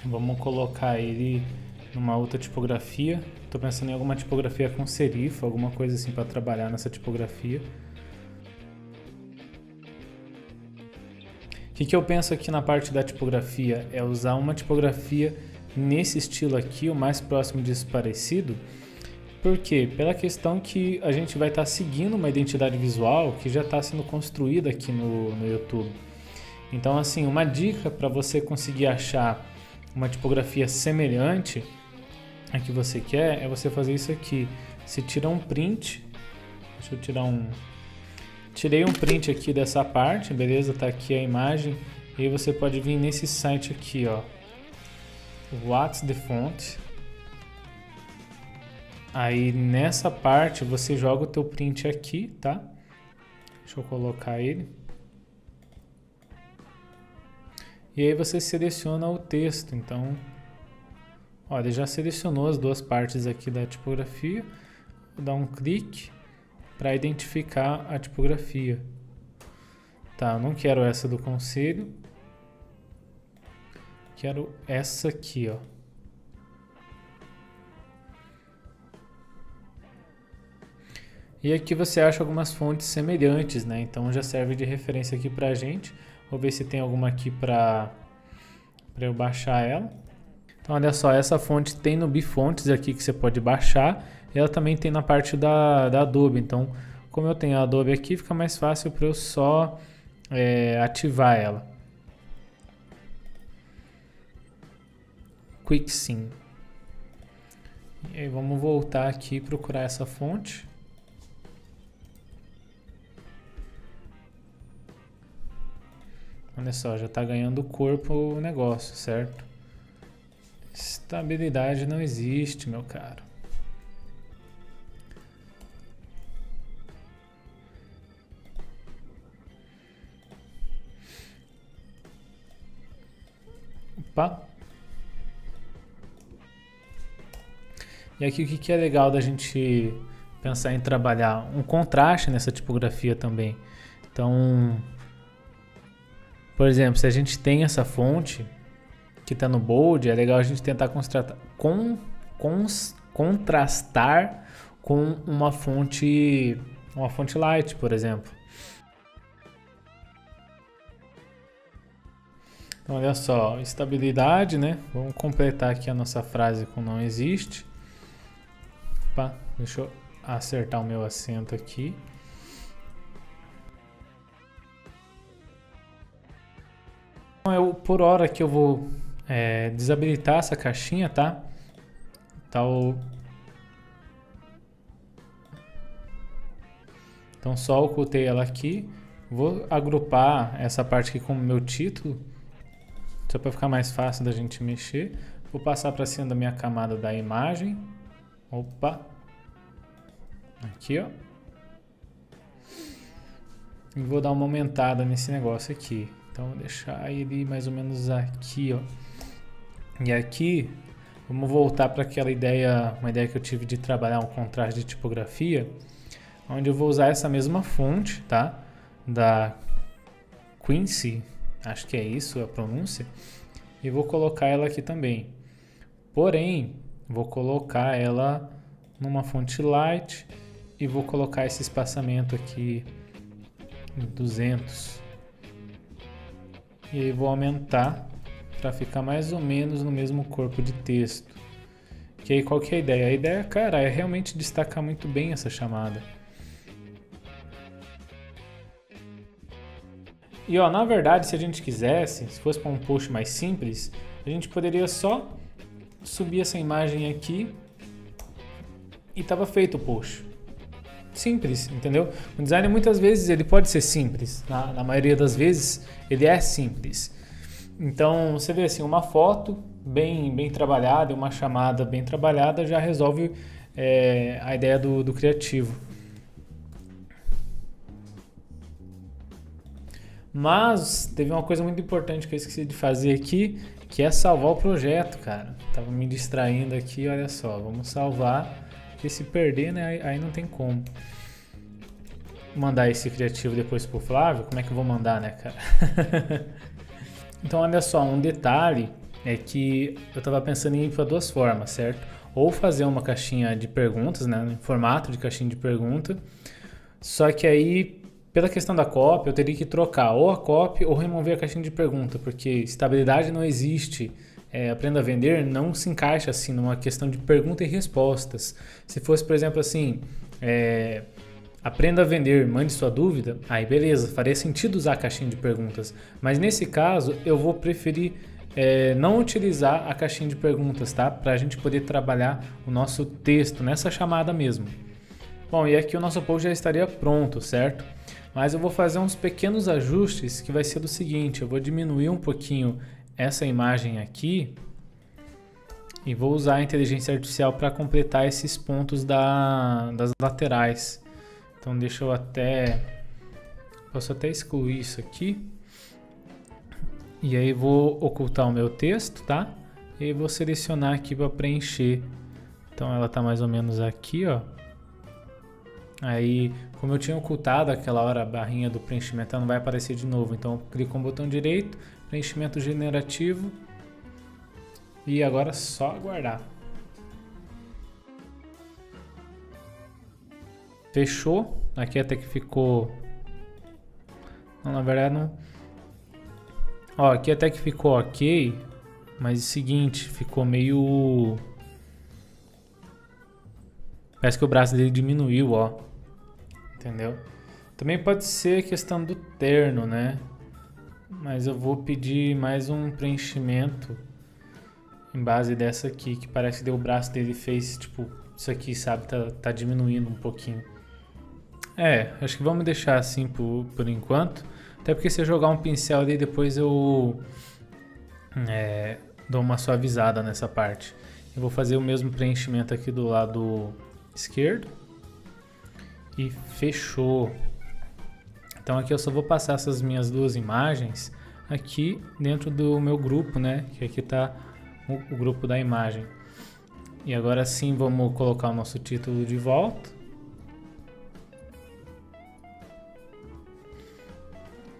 vamos colocar ele numa outra tipografia. Estou pensando em alguma tipografia com serif, alguma coisa assim para trabalhar nessa tipografia. O que eu penso aqui na parte da tipografia é usar uma tipografia nesse estilo aqui, o mais próximo disso parecido. Por quê? Pela questão que a gente vai estar seguindo uma identidade visual que já está sendo construída aqui no YouTube. Então, assim, uma dica para você conseguir achar uma tipografia semelhante a que você quer é você fazer isso aqui. Você tira um print, deixa eu tirar um... Tirei um print aqui dessa parte, beleza? Tá aqui a imagem. E aí você pode vir nesse site aqui, ó. What's the font? Aí nessa parte você joga o teu print aqui, tá? Deixa eu colocar ele. E aí você seleciona o texto. Então, olha, ele já selecionou as duas partes aqui da tipografia. Vou dar um clique para identificar a tipografia. Tá, eu não quero essa do conselho. Quero essa aqui, ó. E aqui você acha algumas fontes semelhantes, né? Então já serve de referência aqui pra gente. Vou ver se tem alguma aqui para eu baixar ela. Então olha só, essa fonte tem no Bifontes aqui que você pode baixar. E ela também tem na parte da Adobe. Então, como eu tenho a Adobe aqui, fica mais fácil para eu só ativar ela. QuickSym. E aí vamos voltar aqui e procurar essa fonte. Olha só, já está ganhando corpo o negócio, certo? Estabilidade não existe, meu caro. Opa! E aqui o que é legal da gente pensar em trabalhar? Um contraste nessa tipografia também. Então, por exemplo, se a gente tem essa fonte que está no bold, é legal a gente tentar contrastar com uma fonte light, por exemplo. Então, olha só, estabilidade, né? Vamos completar aqui a nossa frase com não existe. Opa, deixa eu acertar o meu acento aqui. Então, por hora que eu vou desabilitar essa caixinha, tá? Então só ocultei ela aqui. Vou agrupar essa parte aqui como meu título, só para ficar mais fácil da gente mexer. Vou passar para cima da minha camada da imagem. Opa! Aqui, ó. E vou dar uma aumentada nesse negócio aqui. Então, vou deixar ele mais ou menos aqui, ó. E aqui, vamos voltar para aquela ideia, uma ideia que eu tive de trabalhar um contraste de tipografia, onde eu vou usar essa mesma fonte, tá? Da Quincy, acho que é isso a pronúncia, e vou colocar ela aqui também. Porém, vou colocar ela numa fonte light e vou colocar esse espaçamento aqui em 200. E aí vou aumentar para ficar mais ou menos no mesmo corpo de texto. Que aí qual que é a ideia? A ideia, cara, é realmente destacar muito bem essa chamada. E ó, na verdade, se a gente quisesse, se fosse para um post mais simples, a gente poderia só subir essa imagem aqui e tava feito o post. Simples, entendeu? O design muitas vezes ele pode ser simples, na maioria das vezes ele é simples. Então você vê assim, uma foto bem trabalhada e uma chamada bem trabalhada já resolve a ideia do criativo. Mas teve uma coisa muito importante que eu esqueci de fazer aqui, que é salvar o projeto, cara. Tava me distraindo aqui, olha só. Vamos salvar, porque se perder, né, aí não tem como. Mandar esse criativo depois pro Flávio, como é que eu vou mandar, né, cara? Então, olha só, um detalhe é que eu tava pensando em ir para duas formas, certo? Ou fazer uma caixinha de perguntas, né, em formato de caixinha de pergunta, só que aí, pela questão da copy, eu teria que trocar ou a copy ou remover a caixinha de pergunta, porque estabilidade não existe. Aprenda a vender não se encaixa assim numa questão de pergunta e respostas. Se fosse, por exemplo, assim, aprenda a vender, mande sua dúvida, aí beleza, faria sentido usar a caixinha de perguntas. Mas nesse caso, eu vou preferir não utilizar a caixinha de perguntas, tá? Para a gente poder trabalhar o nosso texto nessa chamada mesmo. Bom, e aqui o nosso post já estaria pronto, certo? Mas eu vou fazer uns pequenos ajustes que vai ser do seguinte, eu vou diminuir um pouquinho essa imagem aqui e vou usar a inteligência artificial para completar esses pontos das laterais. Então deixa eu posso até excluir isso aqui. E aí vou ocultar o meu texto, tá? E vou selecionar aqui para preencher. Então ela tá mais ou menos aqui, ó. Aí, como eu tinha ocultado aquela hora a barrinha do preenchimento, ela não vai aparecer de novo. Então eu clico com o botão direito, preenchimento generativo. E agora é só aguardar. Fechou. Aqui até que ficou... Não, na verdade não... Ó, aqui até que ficou ok. Mas é o seguinte, ficou meio... Parece que o braço dele diminuiu, ó. Entendeu? Também pode ser questão do terno, né? Mas eu vou pedir mais um preenchimento em base dessa aqui, que parece que o braço dele fez, tipo, isso aqui, sabe? Tá diminuindo um pouquinho. Acho que vamos deixar assim por enquanto. Até porque se eu jogar um pincel ali, depois eu dou uma suavizada nessa parte. Eu vou fazer o mesmo preenchimento aqui do lado esquerdo. E fechou. Então aqui eu só vou passar essas minhas duas imagens aqui dentro do meu grupo, né? Que aqui está o grupo da imagem. E agora sim vamos colocar o nosso título de volta.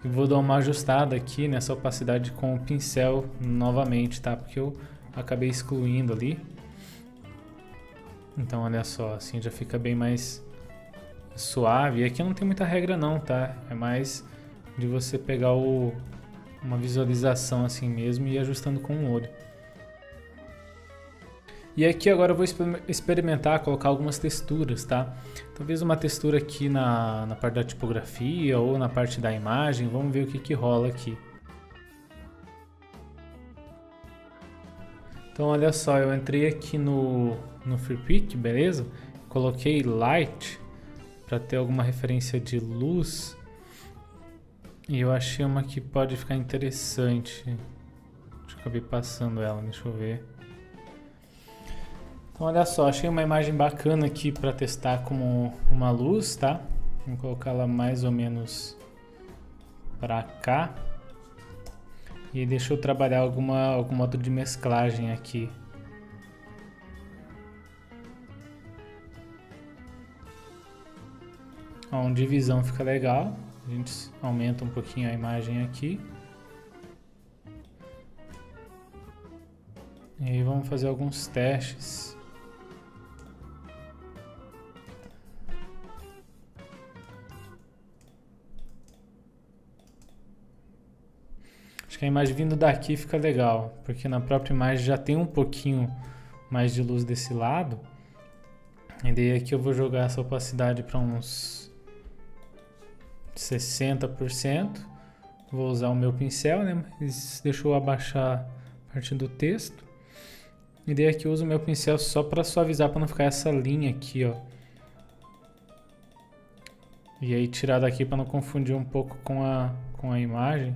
E vou dar uma ajustada aqui nessa opacidade com o pincel novamente, tá? Porque eu acabei excluindo ali. Então olha só, assim já fica bem mais suave. E aqui não tem muita regra não, tá? É mais de você pegar uma visualização assim mesmo e ir ajustando com o olho. E aqui agora eu vou experimentar colocar algumas texturas, tá? Talvez uma textura aqui na parte da tipografia ou na parte da imagem. Vamos ver o que rola aqui. Então olha só, eu entrei aqui no FreePic, beleza? Coloquei Light para ter alguma referência de luz. E eu achei uma que pode ficar interessante. Eu acabei passando ela, deixa eu ver. Então olha só, achei uma imagem bacana aqui para testar como uma luz, tá? Vou colocar ela mais ou menos para cá. E deixa eu trabalhar algum modo de mesclagem aqui. Ó, um divisão fica legal. A gente aumenta um pouquinho a imagem aqui. E aí vamos fazer alguns testes. Acho que a imagem vindo daqui fica legal, porque na própria imagem já tem um pouquinho mais de luz desse lado. E daí aqui eu vou jogar essa opacidade para uns 60%. Vou usar o meu pincel, né? Mas deixa eu abaixar a parte do texto. E daí aqui eu uso o meu pincel só para suavizar, para não ficar essa linha aqui, ó. E aí tirar daqui para não confundir um pouco com a imagem.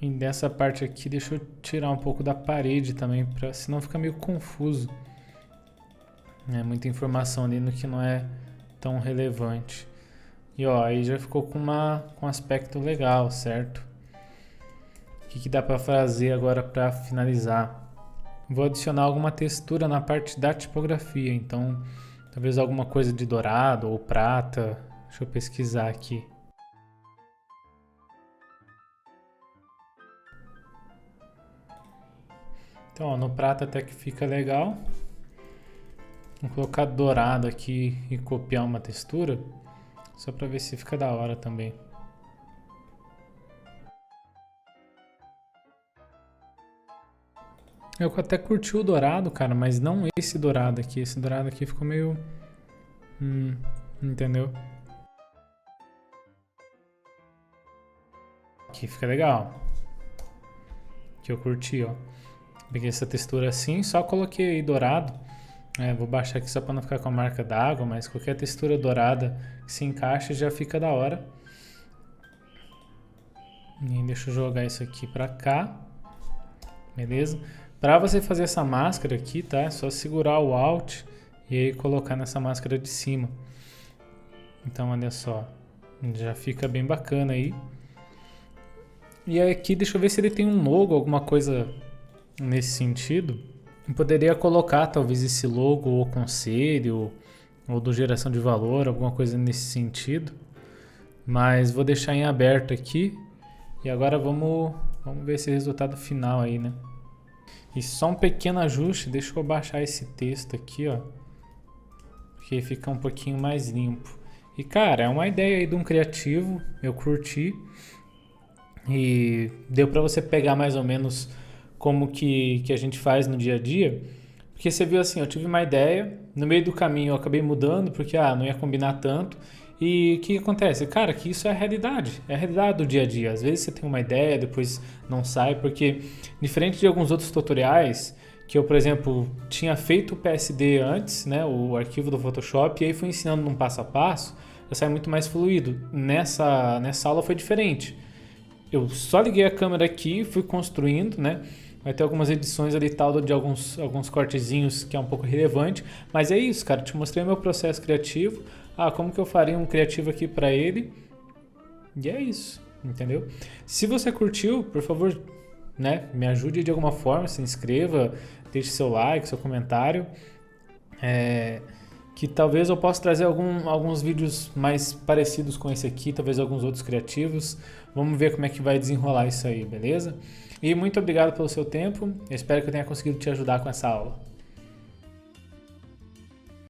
E dessa parte aqui, deixa eu tirar um pouco da parede também, senão fica meio confuso. É muita informação ali no que não é tão relevante. E ó, aí já ficou com um aspecto legal, certo? O que dá para fazer agora para finalizar? Vou adicionar alguma textura na parte da tipografia, então talvez alguma coisa de dourado ou prata. Deixa eu pesquisar aqui. Então, ó, no prata até que fica legal. Vou colocar dourado aqui e copiar uma textura, só para ver se fica da hora também. Eu até curti o dourado, cara, mas não esse dourado aqui. Esse dourado aqui ficou meio... entendeu? Aqui fica legal. Que eu curti, ó. Peguei essa textura assim, só coloquei aí dourado. Vou baixar aqui só para não ficar com a marca d'água, mas qualquer textura dourada que se encaixa já fica da hora. E deixa eu jogar isso aqui para cá. Beleza? Para você fazer essa máscara aqui, tá? É só segurar o Alt e aí colocar nessa máscara de cima. Então, olha só. Já fica bem bacana aí. E aqui, deixa eu ver se ele tem um logo, alguma coisa nesse sentido. Eu poderia colocar talvez esse logo ou conselho ou do geração de valor, alguma coisa nesse sentido. Mas vou deixar em aberto aqui. E agora vamos ver esse resultado final aí, né? E só um pequeno ajuste, deixa eu baixar esse texto aqui, ó. Porque fica um pouquinho mais limpo. E cara, é uma ideia aí de um criativo, eu curti. E deu pra você pegar mais ou menos como que a gente faz no dia a dia. Porque você viu assim, eu tive uma ideia, no meio do caminho eu acabei mudando, porque não ia combinar tanto. E o que acontece? Cara, que isso é a realidade do dia a dia. Às vezes você tem uma ideia, depois não sai, porque diferente de alguns outros tutoriais, que eu, por exemplo, tinha feito o PSD antes, né, o arquivo do Photoshop, e aí fui ensinando num passo a passo, já sai muito mais fluido. Nessa aula foi diferente. Eu só liguei a câmera aqui, fui construindo, né? Vai ter algumas edições ali tal de alguns cortezinhos que é um pouco relevante, mas é isso, cara. Te mostrei meu processo criativo. Como que eu faria um criativo aqui para ele? E é isso, entendeu? Se você curtiu, por favor, né, me ajude de alguma forma, se inscreva, deixe seu like, seu comentário. Que talvez eu possa trazer alguns vídeos mais parecidos com esse aqui, talvez alguns outros criativos. Vamos ver como é que vai desenrolar isso aí, beleza? E muito obrigado pelo seu tempo, eu espero que eu tenha conseguido te ajudar com essa aula.